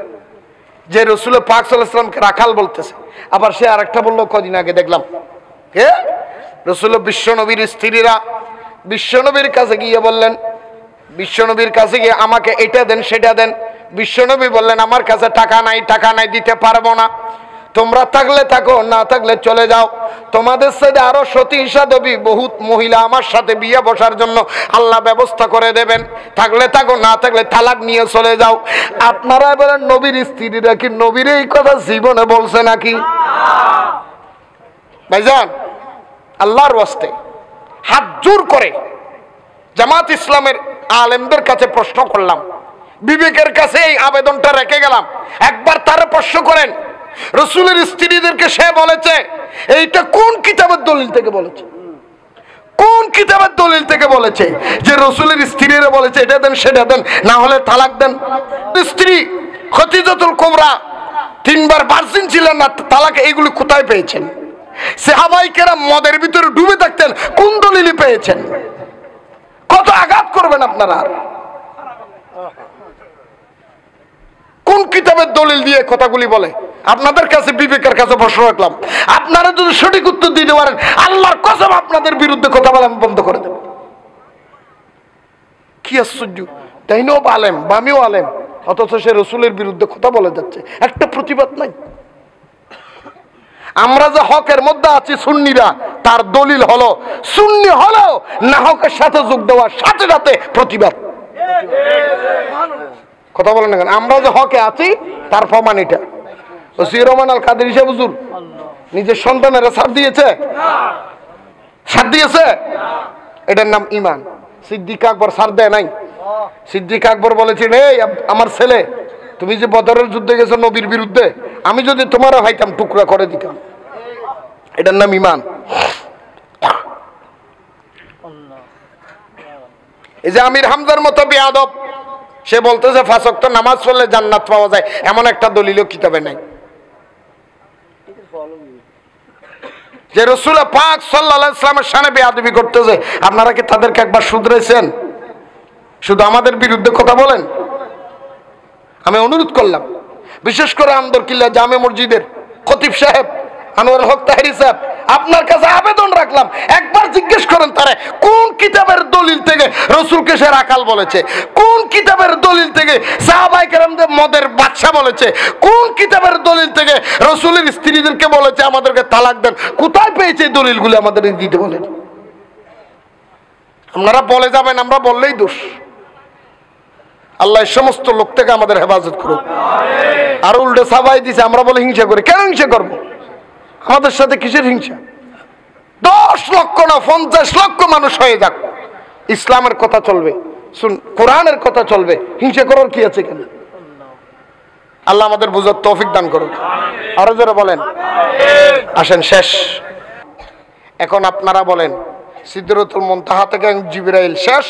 যে রসুল পাক সাল্লাল্লাহু আলাইহি ওয়াসাল্লামকে রাখাল বলতেছে, আবার সে আরেকটা বললো কদিন আগে দেখলাম, কে রসুল বিশ্বনবীর স্ত্রীরা বিশ্বনবীর কাছে গিয়ে বললেন, বিশ্বনবীর কাছে গিয়ে আমাকে এটা দেন সেটা দেন, বিশ্বনবী বললেন আমার কাছে টাকা নাই, টাকা নাই, দিতে পারবো না, তোমরা থাকলে থাকো, না থাকলে চলে যাও, তোমাদের সাথে আরো সতী সাধবী বহুত মহিলা আমার সাথে বিয়ে বসার জন্য আল্লাহ ব্যবস্থা করে দেবেন, থাকলে থাকো, না থাকলে তালাক নিয়ে চলে যাও। আপনারা বলেন নবীর স্ত্রীরা কি নবীর এই কথা জীবনে বলছে নাকি? ভাইজান, আল্লাহর ওয়াস্তে হাত জোর করে জামাত ইসলামের আলেমদের কাছে প্রশ্ন করলাম, বিবেকের কাছে এই আবেদনটা রেখে গেলাম, একবার তারা প্রশ্ন করেন, রসুলের স্ত্রীদেরকে সে বলেছে, এইটা কোন কিতাবের দলিল থেকে বলেছে? কোন কিতাবের দলিল থেকে বলেছে যে রসুলের স্ত্রীরা বলেছে এটা দেন সেটা দেন, না হলে তালাক দেন? স্ত্রী খদিজাতুল কুবরা 3 বার ভার্জিন ছিলেন না, তালাক এইগুলি কোথায় পেয়েছেন? সাহাবায়ে কেরাম মদের ভিতরে ডুবে থাকতেন, কোন দলিলে পেয়েছেন? কত আঘাত করবেন আপনারা? কোন কিতাবের দলিল দিয়ে কথাগুলি বলে? আপনাদের কাছে বিবেকের কাছে প্রশ্ন রাখলাম, আপনারা যদি সঠিক উত্তর দিতে পারেন, আল্লাহর কসম আপনাদের বিরুদ্ধে কথা বলা আমি বন্ধ করে দেব। কি আশ্চর্য, তাইনও আলেম, বামিও আলেম, অথচ সে রসুলের বিরুদ্ধে কথা বলে যাচ্ছে, একটা প্রতিবাদ নাই। আমরা যে হকের মধ্যে আছি সুন্নিরা, তার দলিল হলো সুন্নি হলেও না হকের সাথে যোগ দেওয়ার সাথে সাথে প্রতিবাদ। কথা বলেন না কেন? আমরা যে হকে আছি তার প্রমাণ এটা। ওসির রহমান আল কাদের সাহেব হুজুর নিজের সন্তানেরা ছাড় দিয়েছে, ছাড় দিয়েছে, এটার নাম ইমান। সিদ্দিক আকবর ছাড় দেয় নাই। সিদ্দিক আকবর বলেছেন, এই আমার ছেলে, তুমি যে বদরের যুদ্ধে গেছো নবীর বিরুদ্ধে, আমি যদি তোমারও হাইতাম টুকরা করে দিতাম। এটার নাম ইমান। এই যে আমির হামজার মতো বেয়াদব, সে বলতেছে 5 ওয়াক্ত নামাজ পড়লে জান্নাত পাওয়া যায়, এমন একটা দলিল কিতাবে নাই। যে রাসূল পাক সাল্লাল্লাহু আলাইহি ওয়াসাল্লামের শানে বেয়াদবি করতেছে, আপনারা কি তাদেরকে একবার শুধরাইছেন? শুধু আমাদের বিরুদ্ধে কথা বলেন। আমি অনুরোধ করলাম, বিশেষ করে আমদরকিল্লা জামে মসজিদের খতিব সাহেব আনোয়ারুল হক তাহেরি সাহেব, আপনার কাছে আবেদন রাখলাম, একবার জিজ্ঞেস করেন তারে কোন কিতাবের দলিল থেকে রসুলকে সে রাখাল বলেছে, কোন কিতাবের দলিল থেকে সাহাবায়ে কেরামদের মদের বাদশা বলেছে, কোন কিতাবের দলিল থেকে রসুলের স্ত্রীদেরকে বলেছে আমাদেরকে তালাক দেন, কোথায় পেয়েছে এই দলিলগুলো আমাদের দিতে বলেন। আপনারা বলে যাবেন, আমরা বললেই দোষ। আল্লাহ সমস্ত লোক থেকে আমাদের হেফাজত করুক। আর উল্টে সাবাই দিছে, আমরা বলে হিংসা করি। কেন হিংসা করবো? আমাদের সাথে কিসের হিংসা? 10 লক্ষ না 50 লক্ষ মানুষ হয়ে যাক, ইসলামের কথা চলবে, কোরআনের কথা চলবে, হিংসা করার কি আছে? কেন? আল্লাহ আমাদের বুঝার তৌফিক দান করুক। আরো যারা বলেন, আসেন শেষ। এখন আপনারা বলেন, সিদরাতুল মুনতাহা থেকে জিবরাইল শেষ,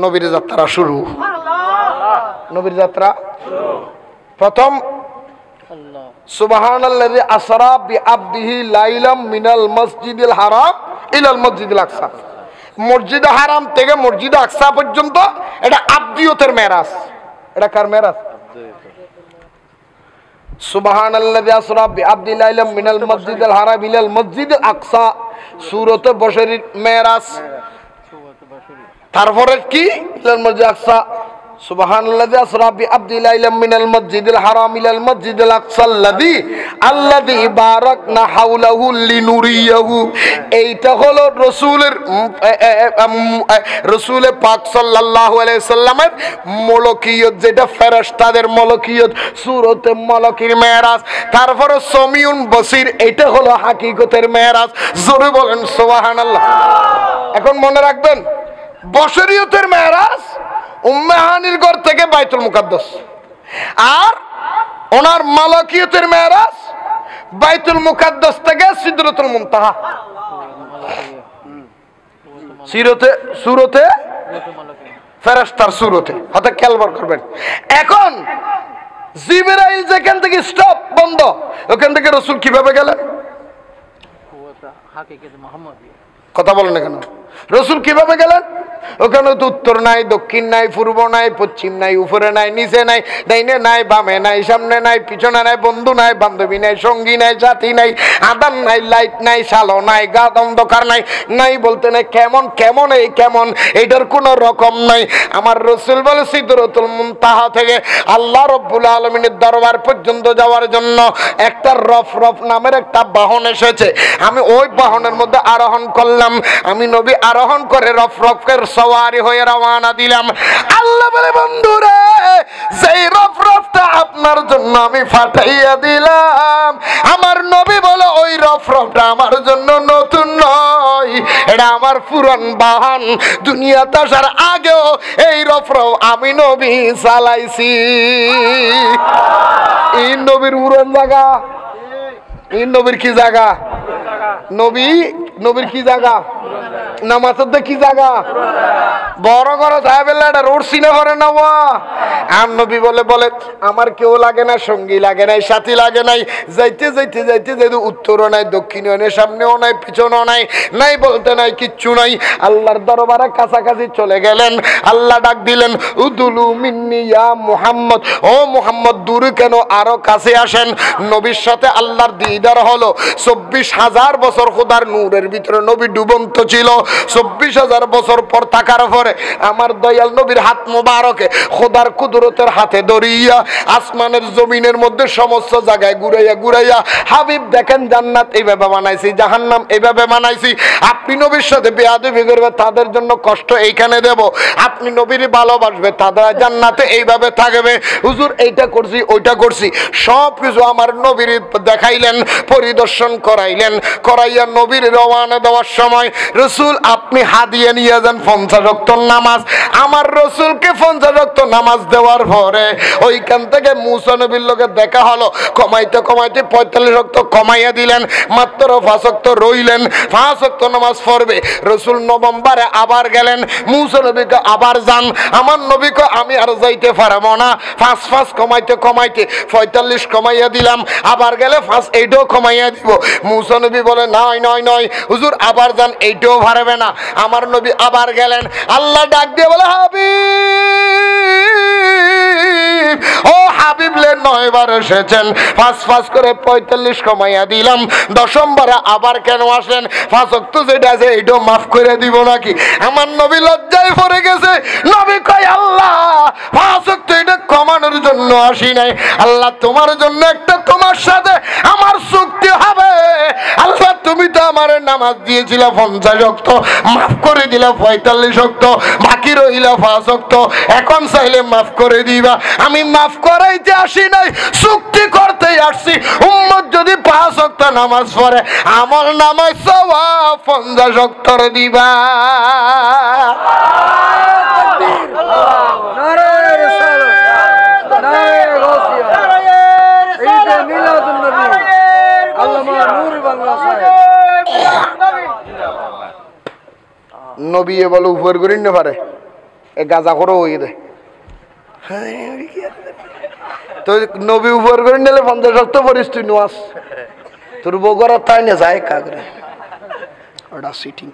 নবীর যাত্রা শুরু। নবীর যাত্রা প্রথম সুবহানাল্লাযী আসরা বিআবদিহি লাইলাম মিনাল মসজিদিল হারাম ইলাল মসজিদিল আকসা। মসজিদে হারাম থেকে মসজিদে আকসা পর্যন্ত এটা আবদিয়তের মেরাজ। এটা কার মেরাজ? সুবহানাল্লাযী আসরা বিআবদিহি লাইলাম মিনাল মসজিদিল হারাম ইলাল মসজিদিল আকসা, সূরাতে বশরীর মেরাজ। তারপরে কি? ইলাল মসজিদিল আকসা, সুবহানাল্লাযী আসরা বিআবদি লাইলাম মিনাল মসজিদিল হারাম ইলাল মসজিদিল আকসাল্লাযী আল্লাযী বারাকনা হাওলাহু লিনুরিয়াহু। এইটা হলো রাসূল পাক সাল্লাল্লাহু আলাইহি সাল্লামের মলকিয়ত, যেটা ফেরেশতাদের মলকিয়ত, সূরতে মলকির মেরাজ। তারপরে সামিউন বসির, এটা হলো হাকিকতের মেরাজ। জোরে বলেন সুবহানাল্লাহ। এখন মনে রাখবেন, বশরিয়তের মেরাজ উম্মে হানির ঘর থেকে বাইতুল মুকাদ্দাস, আর ওনার মালাকিয়তের মেরাজ বাইতুল মুকাদ্দাস থেকে সিদরাতুল মুনতাহা। সুরতে ফেরেশতার সুরতে, হাতে খেয়াল করবেন। এখন জিবরাইল যেখান থেকে স্টপ বন্ধ, ওখান থেকে রাসূল কিভাবে গেলেন? কথা বলেন না কেন? রাসূল কিভাবে গেলেন? ওখানে তো উত্তর নাই, দক্ষিণ নাই, পূর্ব নাই, পশ্চিম নাই, উপরে নাই, নিচে নাই, ডাইনে নাই, বামে নাই, সামনে নাই, পিছনে নাই, বন্ধু নাই, বান্ধবী নাই, সঙ্গী নাই, জাতি নাই, আদান নাই, লাইট নাই, শালো নাই, গাত অন্ধকার নাই, নাই বলতে নাই। কেমন কেমন এই কেমন, এটার কোন রকম নাই। আমার রাসূল বলে সিদরাতুল মুনতাহা থেকে আল্লাহ রাব্বুল আলামিনের দরবার পর্যন্ত যাওয়ার জন্য একটা রফরফ নামের একটা বাহন এসেছে। আমি ওই বাহনের মধ্যে আরোহণ করলাম। আমি নবী আরোহণ করে রফরফের সওয়ারি হয়ে রওনা দিলাম। আল্লাহ বলে, বন্ধুরে, যেই রফরফটা আপনার জন্য আমি ফাটাইয়া দিলাম, আমার নবী বলে ওই রফরফটা আমার জন্য নতুন নয়, এটা আমার পুরান বাহন। দুনিয়াতে আসার আগেও এই রফরফ আমি নবী চালাইছি। এই নবীর পুরান জায়গা, এই নবীর কি জায়গা? নবীর কি জায়গা? নামাজের কি জায়গা? বড় করো সাহেবেল্লা, এটা রোড সিনে করে না। আর নবী বলে আমার কেউ লাগে না, সঙ্গী লাগে নাই, সাথী লাগে নাই। যাইতে যাইতে যাইতে যাইতে উত্তরও নাই, দক্ষিণও নাই, সামনেও নাই, পিছনেও নাই, নাই বলতে নাই, কিচ্ছু নাই। আল্লাহর দরবারে কাছাকাছি চলে গেলেন। আল্লাহ ডাক দিলেন, উদুলু মিন্নি ইয়া মুহাম্মদ, ও মুহাম্মদ দূরে কেন, আরো কাছে আসেন। নবীর সাথে আল্লাহর দিদার হলো। 24,000 বছর খোদার নূরের ভিতরে নবী ডুবন্ত ছিল। 24,000 বছর পর থাকার পরে আমার দয়াল নবীর হাত মোবারকে খোদার কুদরতের হাতে ধরিয়া আসমানের জমিনের মধ্যে সমস্ত জায়গায় ঘুরাইয়া ঘুরাইয়া, হাবিব দেখেন জান্নাত এইভাবে বানাইছি, জাহান্নাম এইভাবে বানাইছি। আপনি নবীর সাথে বেয়াদবি করবে, তাদের জন্য কষ্ট এইখানে দেব। আপনি নবীর ভালোবাসবে, তাদের জান্নাতে এইভাবে থাকবে। হুজুর এইটা করছি, ওইটা করছি, সব কিছু আমার নবীর দেখাইলেন, পরিদর্শন করাইলেন। করাইয়া নবীর রওয়ানা দেওয়ার সময়, রাসূল আপনি হাদিয়া নিয়ে যান 50 ওয়াক্ত নামাজ। আমার রাসূলকে 50 ওয়াক্ত নামাজ দেওয়ার পরে ওইখান থেকে মুসা নবীর লোকে দেখা হলো। কমাইতে কমাইতে 45 ওয়াক্ত কমাইয়া দিলেন, মাত্র 5 ওয়াক্ত রইলেন। 5 ওয়াক্ত নামাজ পড়বে। রাসূল নভেম্বরে আবার গেলেন, মুসা নবীকে আবার যান। আমার নবীকে আমি আর যাইতে পারবো না। 5 কমাইতে কমাইতে 45 কমাইয়া দিলাম। আবার গেলে 5 এইটাও কমাইয়া দিব। মুসা নবী বলে, নয় নয় নয় হুজুর, আবার যান, এইটাও পারবে না। আমার নবী আবার গেলেন। আল্লাহ ডাক দিয়ে বলে, হাবিব, ও হাবিব লে 9 বার এসেছেন, 5 করে 45 কমাইয়া দিলাম। 10ম বারে আবার কেন আসলেন? 5 ওয়াক্ত যেটা আছে এইটাও মাফ করে দিব নাকি? আমার নবী লজ্জায় পড়ে গেছে। নবী কয়, আল্লাহ 5 ওয়াক্ত এটা কমানোর জন্য আসি নাই। আল্লাহ তোমার জন্য একটা, তোমার সাথে আমার চুক্তি হবে। আল্লাহ তুমি তো আমার নামাজ দিয়েছিল 50 ওয়াক্ত, মাফ করে দিলা 45 ওয়াক্ত, বাকি রইল 5 ওয়াক্ত। এখন চাইলে মাফ করে দিবা। আমি মাফ করাইতে আসি নাই, চুক্তি করতেই আসছি। উম্মত যদি 5 ওয়াক্ত নামাজ পড়ে, আমল নামায় সওয়াব 50 ওয়াক্তর দিবা। নারে রিসালাত, নারে গাউসিয়া, ঈদে মিলাদুন নবী, আল্লামা নূর বাংলা সাহেব। নবী এ বলে উপর করি না পারে, এ গাজা করে হয়ে দেয়। তো নবী উপর করে নিলে 50 ওয়াক্ত পড়িস তুই নামাজ, তোর বউ করার তাই না যায় কাগরে ওটা সিটিং।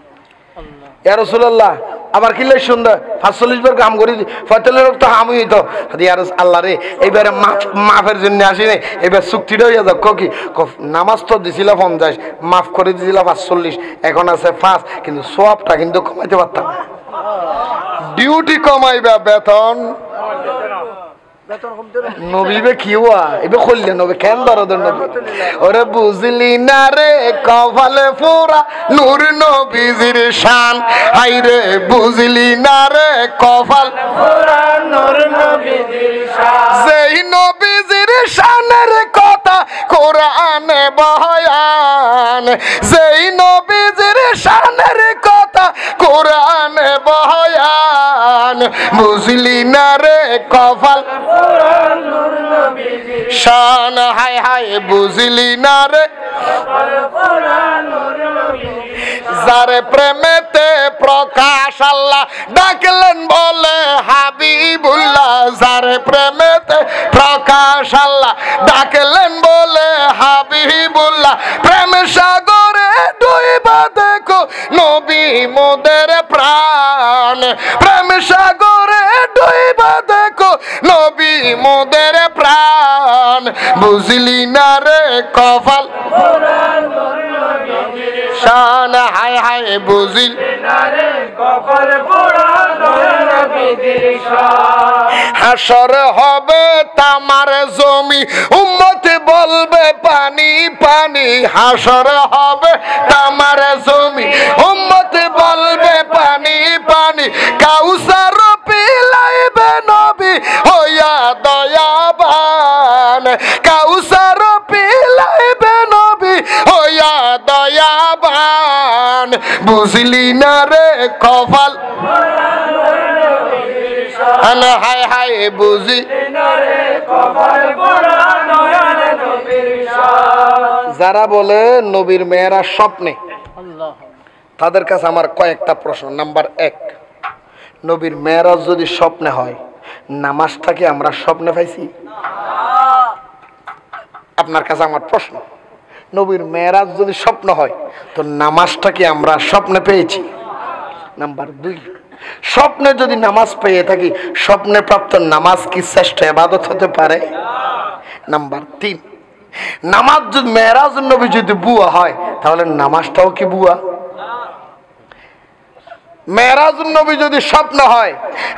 ইয়া রাসূলুল্লাহ, আবার কি লাই সুন্দর 45 বার কাম করি, 45 ওয়াক্ত হামই তো ইয়া আল্লাহ রে, এইবারে মাফের জন্য আসি নাই, এবার চুক্তিটা হইয়া যাক। কি নামাজ তো দিছিল 50, মাফ করে দিছিল 45, এখন আছে 5, কিন্তু সওয়াবটা কিন্তু কমাইতে পারতাম। ডিউটি কমাইবা, বেতন বেতন কমতে না নবী বে কি হওয়া এবে খুললে নবী কেন দরদের নবী ওরে বুঝলি না রে কপালে পুরা নূর নবীজির শান হাই রে বুঝলি না রে কপাল পুরা নূর নবীজির শান যেই নবীজির শানের কথা কোরআনে বয়ান যেই নবীজির শানের কথা কোরআনে বয়ান বুঝলি না রে কপাল শান হাই হাই বুঝলি না রে যারে প্রেমেতে প্রকাশ আল্লাহ ডাকলেন বলে হাবিবুল্লাহ যারে প্রেমেতে প্রকাশ আল্লাহ ডাকলেন বলে হাবিবুল্লাহ প্রেম সাগরে ডুইবা দেখো নবী মোদের প্রাণ প্রেম সাগরে ডুইবা দেখো নবী মোদের প্রাণ বুঝলি না রে কপাল শান হাই হাই বুঝিল হাসর হবে তামার জমি উম্মত বলবে পানি পানি হাসর হবে তামার জমি উম্মত বলবে পানি পানি কাউসার পিলাইবে নবী হইয়া দয়াবান কাউসার পিলাইবে নবী হইয়া দয়াবান বুঝলি না রে কপাল হাই হাই বুঝি যারা বলে নবীর মেয়েরা স্বপ্নে তাদের কাছে আমার কয়েকটা প্রশ্ন নাম্বার 1 নবীর মেয়েরাজ যদি স্বপ্নে হয় নামাজটা কি আমরা স্বপ্নে পাইছি আপনার কাছে আমার প্রশ্ন নবীর মেয়েরাজ যদি স্বপ্ন হয় তো নামাজটা কি আমরা স্বপ্নে পেয়েছি নাম্বার 2 স্বপ্নে যদি নামাজ পেয়ে থাকি স্বপ্নে প্রাপ্ত নামাজ কি শ্রেষ্ঠ ইবাদত হতে পারে নাম্বার 3 নামাজ যদি মেরাজ নবী যদি বুয়া হয় তাহলে নামাজটাও কি বুয়া মেরাজ নবী যদি স্বপ্ন হয়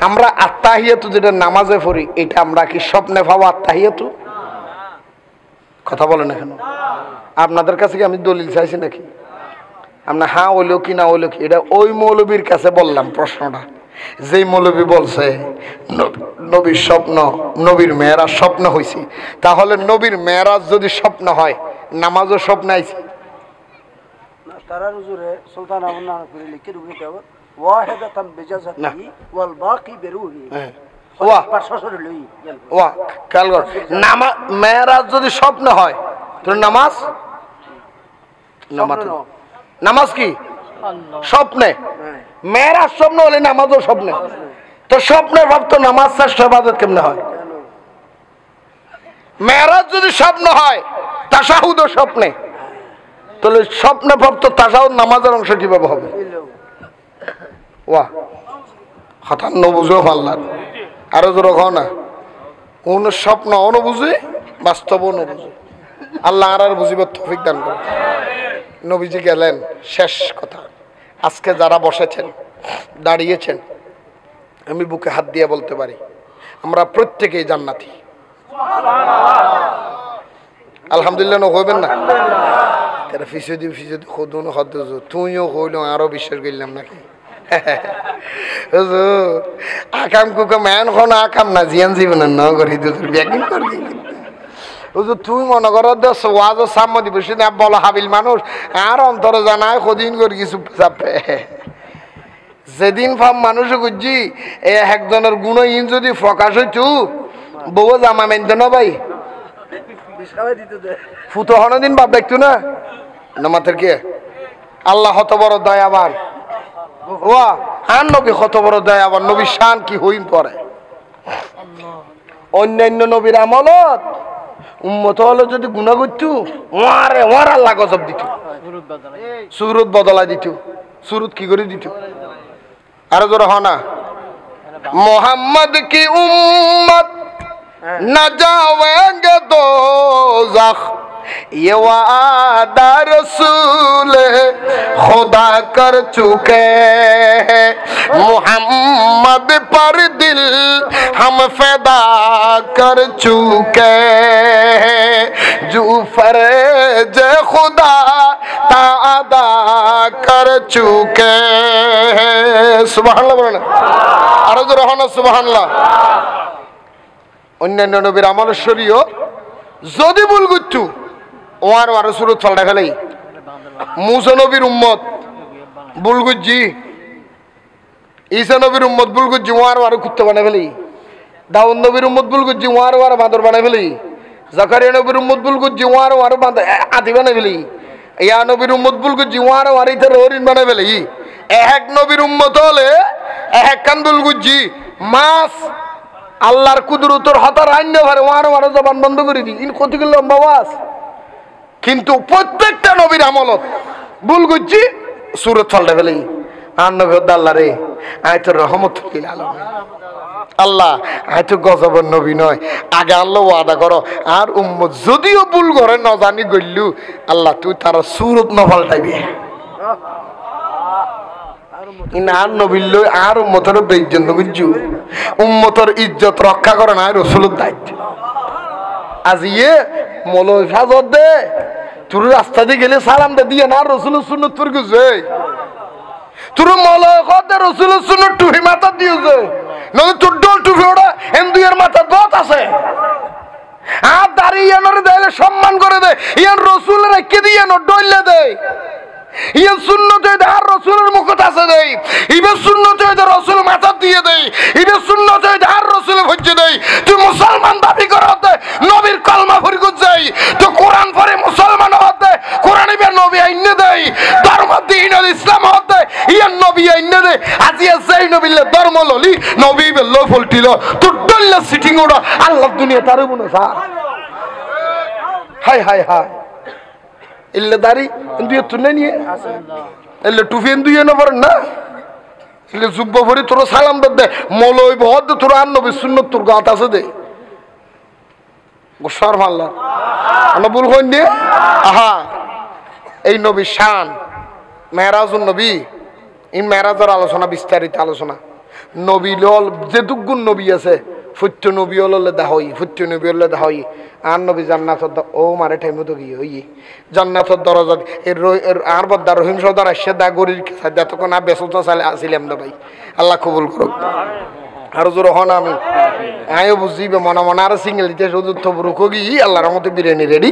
আমরা আত্তাহিয়াতু যেটা নামাজে পড়ি এটা আমরা কি স্বপ্নে পাবো আত্তাহিয়াতু কথা বলেন না কেন আপনাদের কাছে কি আমি দলিল চাইছি নাকি আমরা হ্যাঁ হইলো কি না হইলো কি এটা ওই মৌলবীর কাছে বললাম প্রশ্নটা যেই মৌলবী বলছে নবীর স্বপ্ন নবীর মেয়েরাজ স্বপ্ন হয়েছে তাহলে নবীর মেয়েরাজ যদি স্বপ্ন হয় নামাজও স্বপ্ন আইছে তারা হুজুরে সুলতান আবু নানা করে লিখে রুবিতে ওয়াহিদাতান বিজাজাতিহি ওয়াল বাকি বিরুহি ওয়াহ পাঁচশো লই ওয়াহ খেয়াল কর নামাজ মেয়েরাজ যদি স্বপ্ন হয় তো নামাজ নামাজ নামাজ কি স্বপ্নে মেয়েরাজ স্বপ্ন হলে নামাজও স্বপ্নে তো স্বপ্নে ভাবতো নামাজ শ্রেষ্ঠ ইবাদত কেমনে হয় মেয়েরাজ যদি স্বপ্ন হয় তাশাহুদও স্বপ্নে তাহলে স্বপ্নে ভাবতো তাশাহুদ নামাজের অংশ কিভাবে হবে ওয়াহ হঠাৎ নবুঝো পাল্লার আরো জোর খাও না কোন স্বপ্ন অনুবুঝে বাস্তব অনুবুঝে আল্লাহ আর বুঝিবার তৌফিক দান করে নবীজি গেলেন শেষ কথা আজকে যারা বসেছেন দাঁড়িয়েছেন আমি বুকে হাত দিয়ে বলতে পারি আমরা প্রত্যেকেই জান্নাতি আলহামদুলিল্লাহ হইবেন না তারা ফিসদি খুদুন হদ তুইও হইল আরো বিশ্বাস করলাম নাকি আকাম কুকা ম্যান খন আকাম না জিয়ান জীবন ন করি ব্যাগিং করবি তুই মনে কর ওয়াজ সাম্য দিবস বলো হাবিল মানুষ আর অন্তরে জানায় কদিন করে কিছু চাপে যেদিন ভাব মানুষ বুঝছি এ একজনের গুণহীন যদি প্রকাশ হইতু বউ জামা মেনতো না ভাই ফুটো হন দিন বাপ দেখতো না নামাতের কে আল্লাহ হত বড় দয়াবান ওয়া আর নবী কত বড় দয়াবান নবীর শান কি হইন পরে অন্যান্য নবীর আমলত উম্মত হলো যদি গুনাহ করতু ওয়ারে ওয়ার আল্লাহ গজব দিত সুরত বদলাই দিত সুরত কি করে দিত আর জোর হ না মোহাম্মদ কি উম্মত না যাওয়েঙ্গে দোজখ ये वादा रसूल खुदा कर चुके हैं मोहम्मद पर दिल हम फिदा कर चुके जो फर्ज खुदा ता अदा कर चुके सुबहानाल्लाह বলেন আরো জোরে হন সুবহানাল্লাহ অন্যান্য নবীর আমল শরীয় যদি ভুল করছু ওয়ার ওয়ার সুরত ফলটা ফেলাই মুসা নবীর উম্মত ভুল করছি ঈসা নবীর উম্মত ভুল করছি ওয়ার ওয়ার কুত্তা বানাই ফেলি দাউদ নবীর উম্মত ভুল করছি ওয়ার ওয়ার বাঁদর বানাই ফেলি জাকারিয়া নবীর উম্মত ভুল করছি ওয়ার ওয়ার আদি বানাই ফেলি ইয়া নবীর উম্মত ভুল করছি ওয়ার ওয়ার ইতার হরিণ বানাই ফেলি এক নবীর উম্মত হলে এক কান ভুল করছি মাছ আল্লাহর কুদরতের হতার আইন ভারে ওয়ার ওয়ার জবান বন্ধ করে দি ইন কত কিলো লম্বা ওয়াজ কিন্তু প্রত্যেকটা নবীর আমলত ভুল করছি সুরত ফলটা ফেলি আর নবী আল্লাহ রে আয় তো রহমতুল্লিল আলামিন আল্লাহ আয় তো গজবের নবী নয় আগে আল্লাহ ওয়াদা করো আর উম্মত যদিও ভুল করে ন জানি গইলু আল্লাহ তুই তার সুরত ন ফলটাইবি আর নবীর লই আর উম্মতের বেইজ্জত বুঝছু উম্মতের ইজ্জত রক্ষা করে না রাসূলের দায়িত্ব আজ ইয়ে মলয় ফাজর দে তোর রাস্তা দিয়ে গেলে সালাম দে দিয়ে না রাসূলের সুন্নাত তোর গুছে তোর মলয় কদে রাসূলের সুন্নাত টুপি মাথা দিয়েছে নলে তোর ডল টুপি ওড়া হিন্দুয়ের মাথা দত আছে আর দাঁড়িয়ে নরে দেলে সম্মান করে দে ইয়ান রাসূল রেখে দিয়ে ন ডইলে দে ইয়ান সুন্নাত দে আর রাসূলের মুখত আছে দে ইবে সুন্নাত দে রাসূল মাথা দিয়ে দে ইবে সুন্নাত দে আর রাসূল হজ্জে দে তুই মুসলমান দাবি করতে নবীর কলমা ফরিগুত যাই তো কোরআন পড়ে মুসলমান হতে কোরআন ইবে নবী আইনে দে ধর্ম দ্বীন ইসলাম হতে ইয়ান নবী আইনে দে আজিয়া সেই নবীলে ধর্ম ললি নবী বে লো ফলটিল তো ডল্লা সিটিং ওড়া আল্লাহ দুনিয়া তারে মনে সা হাই হাই হাই ইল্লে দাড়ি দুই তুনে নিয়ে ইল্লে টুফি দুই না পড়েন না ইল্লে জুব্ব ভরি তোর সালাম দে মলই বহুত তোর আর নবী সুন্নাত তোর গাত আছে দে গোসার মাল্লা আমরা ভুল কইন দিয়ে আহা এই নবী শান মেরাজুন নবী এই মেরাজের আলোচনা বিস্তারিত আলোচনা নবী লল যে দুগুণ নবী আছে ফুত্য নবী হলে দাহই ফুত্য নবী হলে দাহই আর নবী জান্নাতের ও মারে ঠাইমো তো গিয়ে ওই জান্নাতের দরজা এর আর বদ্দা রহিম সর্দার আসছে দা গরির খাদ্য তখন আর বেসত চালে আসিলাম না ভাই আল্লাহ কবুল করুক আর জোর হন আমি আয়ও বুঝিবে মনে মনে আর সিঙ্গেল দিতে চতুর্থ বুরুক গিয়ে আল্লাহর মতো বিরিয়ানি রেডি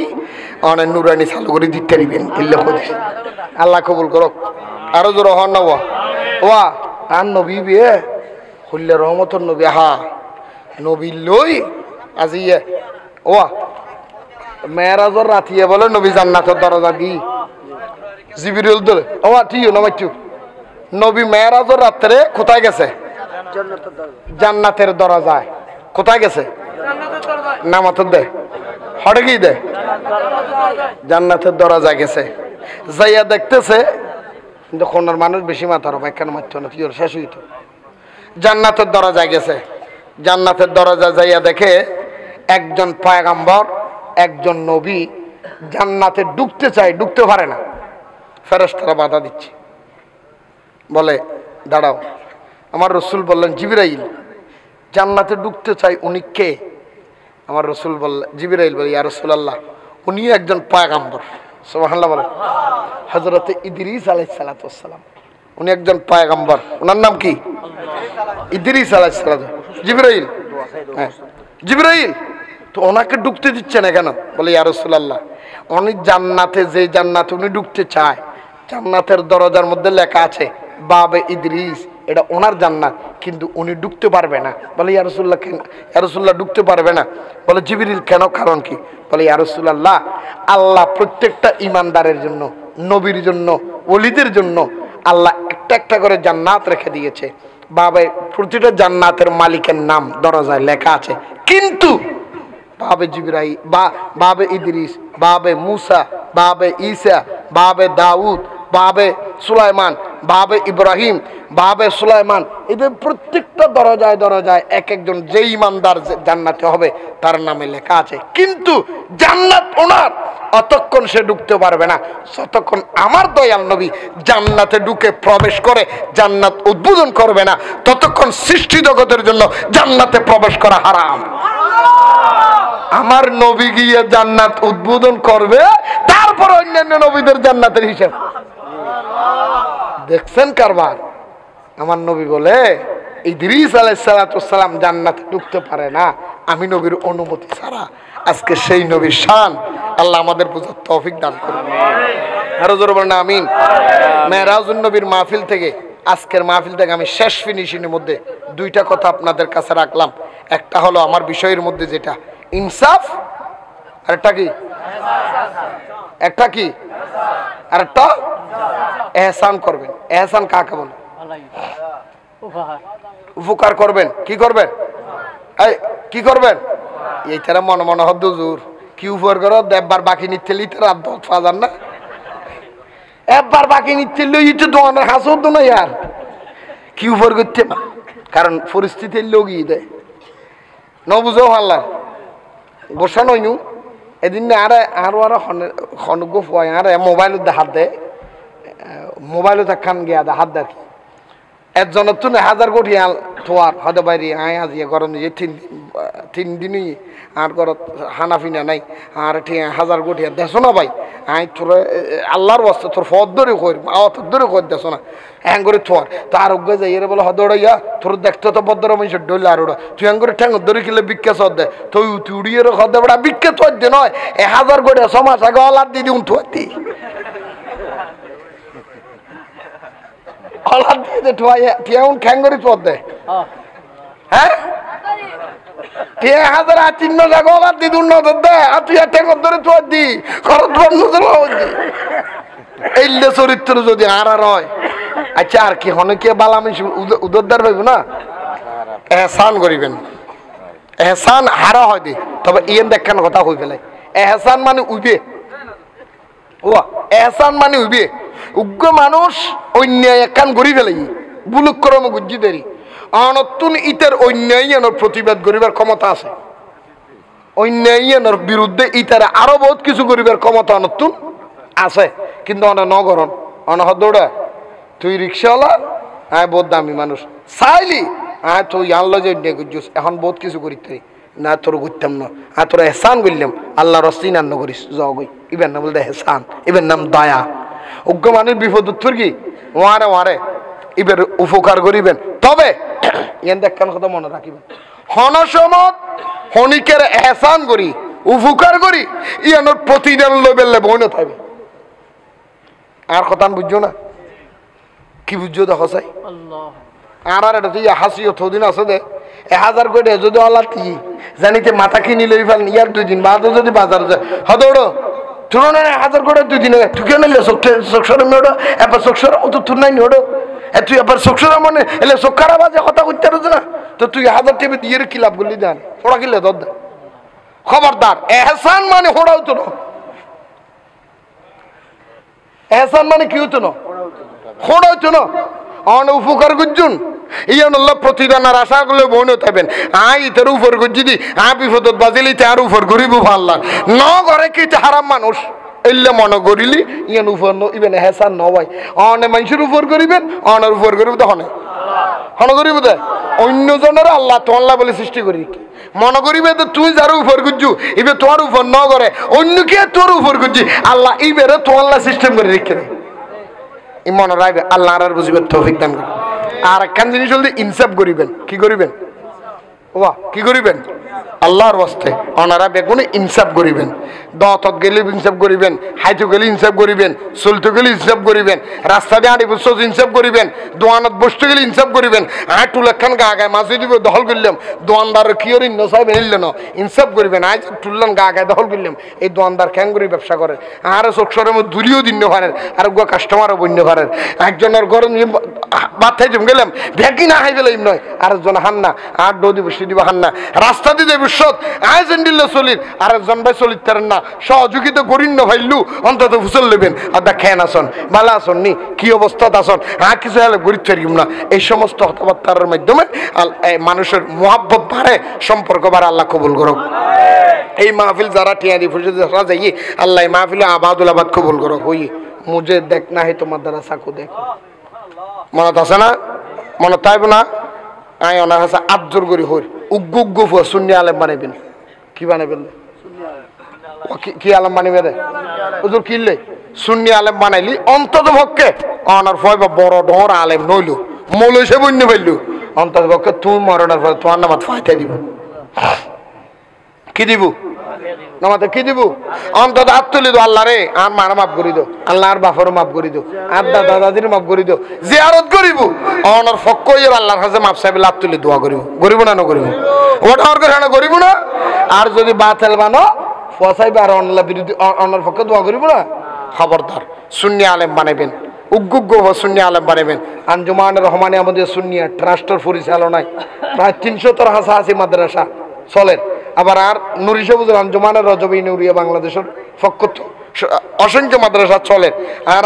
অনেক নুরানি চালু করে দিতে দিবেন ইল্লা কদিস আল্লাহ কবুল করুক আরো জোর হন না ওয়া আর নবী বিয়ে হইলে রহমতর নবী হা নবী লই আজি ওয়া মেরাজর রাতিয়ে বলে নবী জান্নাতের দরজা দি জিবরিল দলে ওয়া ঠিকই নমাইছু নবী মেরাজর রাতে কোথায় গেছে জান্নাতের দরজায় কোথায় গেছে নামাতের দে হড়ে কি দে জান্নাতের দরজায় গেছে যাইয়া দেখতেছে কিন্তু কোনার মানুষ বেশি মাথার ব্যাখ্যান মারত না তুই শেষ হইত জান্নাতের দরজায় গেছে জান্নাতের দরজা যাইয়া দেখে একজন পয়গম্বর একজন নবী জান্নাতে ঢুকতে চায় ঢুকতে পারে না ফেরেশতারা বাধা দিচ্ছে বলে দাঁড়াও আমার রসুল বললেন জিবরাইল জান্নাতে ঢুকতে চাই উনি কে আমার রসুল বললেন জিবরাইল বলে ইয়া রাসূলুল্লাহ উনি একজন পয়গম্বর সুবহানাল্লাহ বলে হযরতে ইদ্রিস আলাইহিস সালাতু ওয়াস সালাম উনি একজন পয়গম্বর ওনার নাম কি ইদ্রিস আলাইহিস সালাম জিবরাইল হ্যাঁ জিবরাইল তো ওনাকে ঢুকতে দিচ্ছে না কেন বলে ইয়া রাসূলুল্লাহ উনি জান্নাতে যে জান্নাতে উনি ঢুকতে চায় জান্নাতের দরজার মধ্যে লেখা আছে বাবে ইদ্রিস এটা ওনার জান্নাত কিন্তু উনি ঢুকতে পারবে না বলে ইয়া রাসূলুল্লাহ কেন ইয়া রাসূলুল্লাহ ঢুকতে পারবে না বলে জিবরিল কেন কারণ কি বলে ইয়া রাসূলুল্লাহ আল্লাহ প্রত্যেকটা ঈমানদারের জন্য নবীর জন্য ওলিদের জন্য আল্লাহ একটা একটা করে জান্নাত রেখে দিয়েছে বাবে প্রতিটা জান্নাতের মালিকের নাম দরজায় লেখা আছে কিন্তু বাবে জিবরাইল বাবে ইদ্রিস বাবে মুসা বাবে ঈসা বাবে দাউদ বাবে সুলাইমান বাবে ইব্রাহিম বাবে সুলাইমান এদের প্রত্যেকটা দরজায় দরজায় এক একজন যে ইমানদার জান্নাতে হবে তার নামে লেখা আছে কিন্তু জান্নাত ওনার অতক্ষণ সে ঢুকতে পারবে না ততক্ষণ আমার দয়াল নবী জান্নাতে ঢুকে প্রবেশ করে জান্নাত উদ্বোধন করবে না ততক্ষণ সৃষ্টি জগতের জন্য জান্নাতে প্রবেশ করা হারাম আমার নবী গিয়ে জান্নাত উদ্বোধন করবে, তারপর অন্যান্য নবীদের জান্নাতের হিসাব। দেখছেন কারবার? আমার নবী বলে ইদ্রিস আলাইহিস সালাম জান্নাতে ঢুকতে পারে না আমি নবীর অনুমতি ছাড়া। আজকে সেই নবীর শান আল্লাহ আমাদের বোঝার তৌফিক দান করুন। আরো জোরে বলেন আমিন। মেরাজুন নবীর মাহফিল থেকে, আজকের মাহফিল থেকে আমি শেষ ফিনিশিংয়ের মধ্যে দুইটা কথা আপনাদের কাছে রাখলাম। একটা হলো আমার বিষয়ের মধ্যে যেটা ইনসাফ, আর একটা কি, একটা কি, আর একটা এহসান করবেন। এহসান কাকে বলে? উপকার করবেন। কি করবেন? এই কি করবেন? এই তারা মনে মনে হদ হুজুর কি উপকার করো, একবার বাকি নিতে লিতে রাত ফাজার না, একবার বাকি নিতে লইতে দোকানের হাসদ না ইয়ার কি উপকার করতে, কারণ পরিস্থিতির লোকই দেয় ন বুঝো হাল্লার বসা নইনু এদিন আরে আরো আরো হনুগ হয় আরে মোবাইলত হাত দেয়, মোবাইলত খান গিয়া হাত দেয় একজনের তো 1000 কোটি থোয়ার হতে বাইরে আয় আজিয়া গরম যে 3 দিনই আর ঘরত হানা ফিনা নাই আর 1000 কোটি দেছো না ভাই আই তোর আল্লাহর ওয়াস্তে তোর ফদ ধরে কই আওয়াত ধরে কই দেছো না হ্যাং করে থোয়ার তার উগ্গে যাই এর বলে হদড়াইয়া তোর দেখতে তো বদ্র মানুষ ডইলা আর ওড়া তুই হ্যাং করে ঠ্যাং ধরে কিলে বিক্কাস দে তুই তুড়িয়ে হদে বড়া বিক্কে তো দে নয় 1000 কোটি সমাজ আগে আলাদ দিদি উঠতি আলাদ দিয়ে ঠোয়াই টিয়াউন ঠ্যাং করে চোদ দে হ্যাঁ 1000 আর 3 জায়গা আলাদ দিদি নজর দে আর তুই ঠ্যাং ধরে চোদ দি খরচ বন্ধ দি এইলে চরিত্র যদি আর আর হয় আচ্ছা আর কি হনে কে বালা আমি উদরদার হইব না এহসান করিবেন এহসান হারা হয় দি তবে ইয়েন দেখান কথা কই ফেলাই এহসান মানে উইবে ও এহসান মানে উইবে উগ্র মানুষ অন্যায় একান গড়ি ফেলাই বুলুক করম গুজ্জি দেরি অনতুন ইতের অন্যায়ের প্রতিবাদ করিবার ক্ষমতা আছে অন্যায়ের বিরুদ্ধে ইতার আরো বহুত কিছু করিবার ক্ষমতা অনতুন আছে কিন্তু অনা নগরণ অনহ দৌড়া তুই রিক্সাওয়ালা হ্যাঁ বহুত দামি মানুষ চাইলি হ্যাঁ তুই আনলো যে গুজুস এখন বহুত কিছু করিতে না তোর ঘুরতাম না আর তোর এহসান করলাম আল্লাহ রস্তি নান্ন করিস জগই ইবের নাম বলতে এহসান ইবের নাম দয়া উগ্র মানুষ বিপদ উত্তর কি ওয়ারে ওয়ারে ইবের উপকার করিবেন তবে ইয়ান দেখান কথা মনে রাখিবেন হনসমত হনিকের এহসান করি উপকার করি ইয়ানোর প্রতিদান লইবেলে বইন থাকবে আর কথা বুঝছো না কি বুঝছো দেখো চাই আর আর এটা তুই হাসিও থদিন আছে দে 1000 কোটি যদি আল্লাহ তুই জানিতে মাথা কিনি লই ফেল ইয়ার 2 দিন বাদও যদি বাজার যায় হদৌড়ো তুলনা 1000 কোটি 2 দিন তুই কেন নিলে চোখসরে মেড়ো এবার চোখসরে তো তুই নাই নিড়ো তুই এবার চোখসরে মনে এলে চোখারা বাজে কথা করতে পারছ না তো তুই 1000 টিপে দিয়ে কি লাভ করলি জান ফোড়া কিনলে দর দে খবরদার এহসান মানে হোড়াও তো না এহসান মানে কি হতো না হোড়াও তো না অন উপকার গুজুন ইয়ান আল্লাহ প্রতিদানের আশা করলে বইন থাকবেন আই ইতার উপর গুজি দি বিপদত বাজিলি তার উপর গরিব আল্লাহ ন করে কি হারাম মানুষ এলে মনে করিলি ইয়ান উপর ইবেন হেসান নয় অনে মানুষের উপর করিবেন অনের উপর করিব তখন হন করিব দে অন্যজনের আল্লাহ তো আল্লাহ বলে সৃষ্টি করি মনে করিবে তো তুই যার উপর গুজু ইবে তোর উপর ন করে অন্যকে তোর উপর গুজি আল্লাহ ইবেরে তো আল্লাহ সিস্টেম করে রেখে দেয় ই মনে রাখবে আল্লাহ আর বুঝিবে তৌফিক দান করে আর একখান জিনিস বলতে ইনসাফ করিবেন কি করিবেন ওয়া কি করিবেন আল্লাহর ওয়াস্তে ওনারা বেগুনে ইনসাফ করিবেন দতত গেলে ইনসাফ করিবেন হাইতো গেলে ইনসাফ করিবেন চলতে গেলে ইনসাফ করিবেন রাস্তা দিয়ে আড়ি বছর ইনসাফ করিবেন দোয়ানত বসতে গেলে ইনসাফ করিবেন টুল একখান গা গায়ে মাঝে দিব দখল করলাম দোয়ানদার কি ওর ইন্ন সাহেব নিল না ইনসাফ করিবেন আজ টুললাম গা গায়ে দখল করলাম এই দোয়ানদার ক্যাং করে ব্যবসা করে আর চোখসরের মধ্যে ধুলিও দিন পারেন আর কাস্টমারও বন্য পারেন একজনের গরম বাথাই জম গেলাম ভ্যাকি না হাই গেলাম নয় আরেকজন হান্না আর ডদি বসে দিব হান্না রাস্তা দিতে বিশ্বত আয়োজন দিল চলির আরেকজন ভাই চলিত পারেন না সহযোগিতা করিন না ভাইলু অন্তত ফুসল নেবেন আর দা খেন আসন ভালো আসন নি কি অবস্থাত আসন কিছু হেল্প করি থাকব না এই সমস্ত কথাবার্তার মাধ্যমে মানুষের মোহাব্বত বাড়ে সম্পর্ক বাড়ে আল্লাহ কবুল করুক এই মাহফিল যারা টিয়ারি ফুসে যারা যাই আল্লাহ মাহফিলে আবাদুল আবাদ কবুল করুক হই মুঝে দেখ না হে তোমার দ্বারা সাকু দেখ মনত আছে না মনত থাকব না আয় ওনার কাছে আবজোর করি হই উগ্গু ফুয়া শূন্য আলেম বানাইবেন কি বানাই ফেললে কি আলম বানিবে রে হুজুর কিনলে সুন্নি আলেম বানাইলি অন্তত পক্ষে অনার ফয় বা বড় ডর আলেম নইল মৌল সে বন্য ফেললু অন্তত পক্ষে তুই মরণের ফলে তোমার নামাজ ফাইতে দিব কি দিব নামাতে কি দিব অন্তত হাত তুলি দো আল্লাহ রে আর মার মাফ করি দো আল্লাহ আর বাফারও মাফ করি দো আর দাদা দাদির মাফ করি দো জিয়ারত করিব অনার ফক্ক আল্লাহর কাছে মাফ সাহেব হাত তুলি দোয়া করিব করিব না করিব ওটা আর করে করিব না আর যদি বাতেল বানো ফসাইবে আর অনলা বিরোধী অনার পক্ষে দোয়া করিব না খবরদার সুন্নি আলেম বানাইবেন উগ্গুগ্গ সুন্নি আলেম বানাইবেন আঞ্জুমান রহমানে আমাদের সুন্নিয়া ট্রাস্টের পরিচালনায় প্রায় 300 হাসাহাসি মাদ্রাসা চলেন আবার আর নুরি সবুজের আঞ্জুমানের রজবী নুরিয়া বাংলাদেশের ফক্কত অসংখ্য মাদ্রাসা চলে আর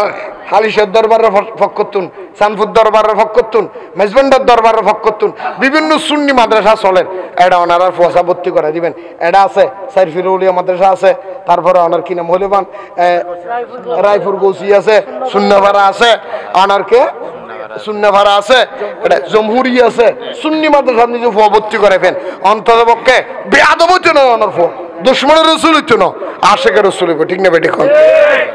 হালিশের দরবারের ফক্কতুন সানফুদ দরবারের ফক্কতুন মেজবান্ডার দরবারের ফক্কতুন বিভিন্ন সুন্নি মাদ্রাসা চলেন এটা ওনারা ফসা ভর্তি করে দিবেন এটা আছে সাইফিরুলিয়া মাদ্রাসা আছে তারপরে ওনার কি নাম হলিবান রায়পুর গৌসি আছে সুন্নাভাড়া আছে ওনারকে সুন্নাভাড়া আছে এটা জমহুরি আছে সুন্নি মাদ্রাসা নিজে ফ ভর্তি করে ফেন অন্তত পক্ষে বেয়াদবতি নয় ওনার ফ দুশ্মনের রসুল হইতো না আশেকের রসুল হইব ঠিক না বেটি কোন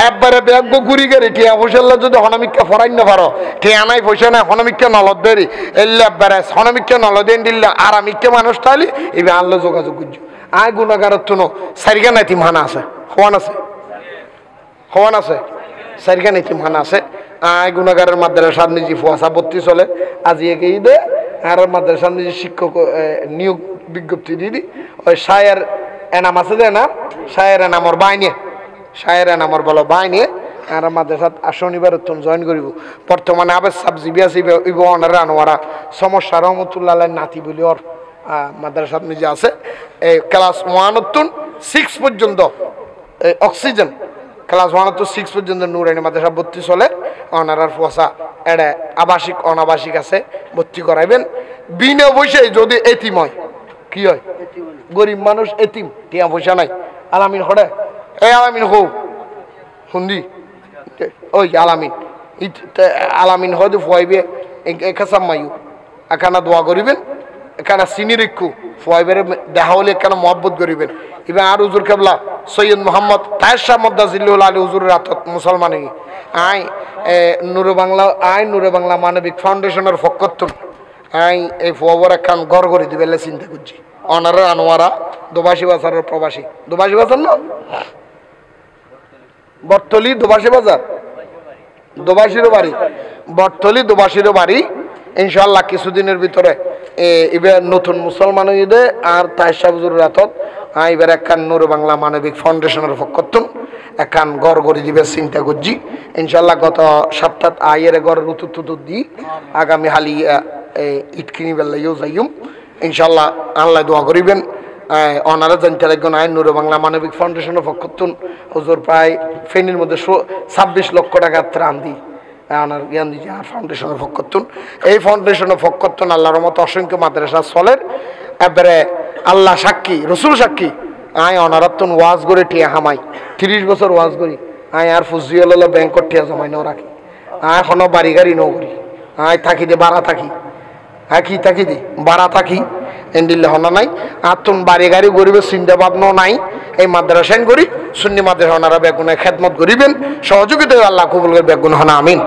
একবারে ব্যাগ ঘুরি গেলি টিয়া পয়সা যদি হনমিকা ফরাই না পারো টিয়া নাই পয়সা নাই হনমিকা নলদ দেরি এলে একবারে হনমিকা নলদেন দিল্লা আরামিকা মানুষ তাইলি এবার আনলো যোগাযোগ করছো আয় গুণাগারের তো সারিগা নাই তিমহানা আছে হওয়ান আছে সারিগা নাই তিমহানা আছে আয় গুণাগারের মাদ্রাসার নিজে ফুয়াশা ভর্তি চলে আজি একে ঈদে আর মাদ্রাসার নিজে শিক্ষক নিয়োগ বিজ্ঞপ্তি দিদি ওই শায়ের এনাম আছে যে না শায়ের এনামর বাইনে শায়ের এনামর বলো বাইনে আর মাদ্রাসাত শনিবার তুমি জয়েন করিব বর্তমানে আবার সাবজিবি আছে ইব অনারা আনোয়ারা সমস্যা রহমতুল্লাহ নাতি বলি ওর মাদ্রাসাত নিজে আছে এই ক্লাস 1 পর্যন্ত অক্সিজেন ক্লাস 1 পর্যন্ত নুরানি মাদ্রাসা ভর্তি চলে অনারার ফসা এটা আবাসিক অনাবাসিক আছে ভর্তি করাইবেন বিনা পয়সায় যদি এতিম হয় কি হয় গরিব মানুষ এতিম টিয়া পয়সা নাই আলামিন হরে এই আলামিন হো শুনদি ওই আলামিন আলামিন হয়তো ফুয়াইবে একাসাম মাইউ এখানে দোয়া করিবেন এখানে চিনি রেখু ফুয়াইবের দেখা হলে এখানে মহব্বত করিবেন এবার আর হুজুর কেবলা সৈয়দ মোহাম্মদ তাহের শাহ মদ্দাজিল্লুল আলী হুজুরের আতত মুসলমান আই নুরে বাংলা মানবিক ফাউন্ডেশনের ফকত্তর আই এই ফুয়াবর একখান ঘর করে দিবে চিন্তা করছি অনারা আনোয়ারা দুবাসী বাজারের প্রবাসী দুবাসী বাজার না বটতলি দুবাসী বাজার দুবাসীরও বাড়ি বটতলি দুবাসীরও বাড়ি ইনশাআল্লাহ কিছুদিনের ভিতরে এবার নতুন মুসলমান ঈদে আর তাহের হুজুরের রাতত এবার একখান নূর বাংলা মানবিক ফাউন্ডেশনের পক্ষতুন একখান ঘর করে দিবে চিন্তা করছি ইনশাআল্লাহ গত সপ্তাহ আয়ের ঘর ঋতু দিই আগামী হালি ঈদ কিনি বেলাইও যাইম ইনশাআল্লাহ আল্লাহ দোয়া করিবেন অনারা জানতে লাগবেন আইন নূর বাংলা মানবিক ফাউন্ডেশনের পক্ষতুন হুজুর প্রায় ফেনীর মধ্যে 26 লক্ষ টাকা ত্রাণ দিই ওনার জ্ঞান দিচ্ছে আর ফাউন্ডেশনের পক্ষতুন এই ফাউন্ডেশনের পক্ষতুন আল্লাহর মতো অসংখ্য মাদ্রাসা চলের এবারে আল্লাহ সাক্ষী রসুল সাক্ষী আয় অনারাত্তন ওয়াজ করে টিয়া হামাই 30 বছর ওয়াজ করি আয় আর ফুজিয়াল ব্যাংকর টিয়া জমাই নাও রাখি আয় এখনো বাড়ি গাড়ি নাও করি আয় থাকি দে বাড়া থাকি হ্যাঁ কি থাকি দি বাড়া থাকি এন্ডিল্লে হনা নাই আর তুন বাড়ি গাড়ি গরিবের চিন্তা ভাবনাও নাই এই মাদ্রাসাইন করি সুন্নি মাদ্রাসা ওনারা বেগুনে খেদমত করিবেন সহযোগিতা আল্লাহ কবুল করে বেগুন হনা আমিন।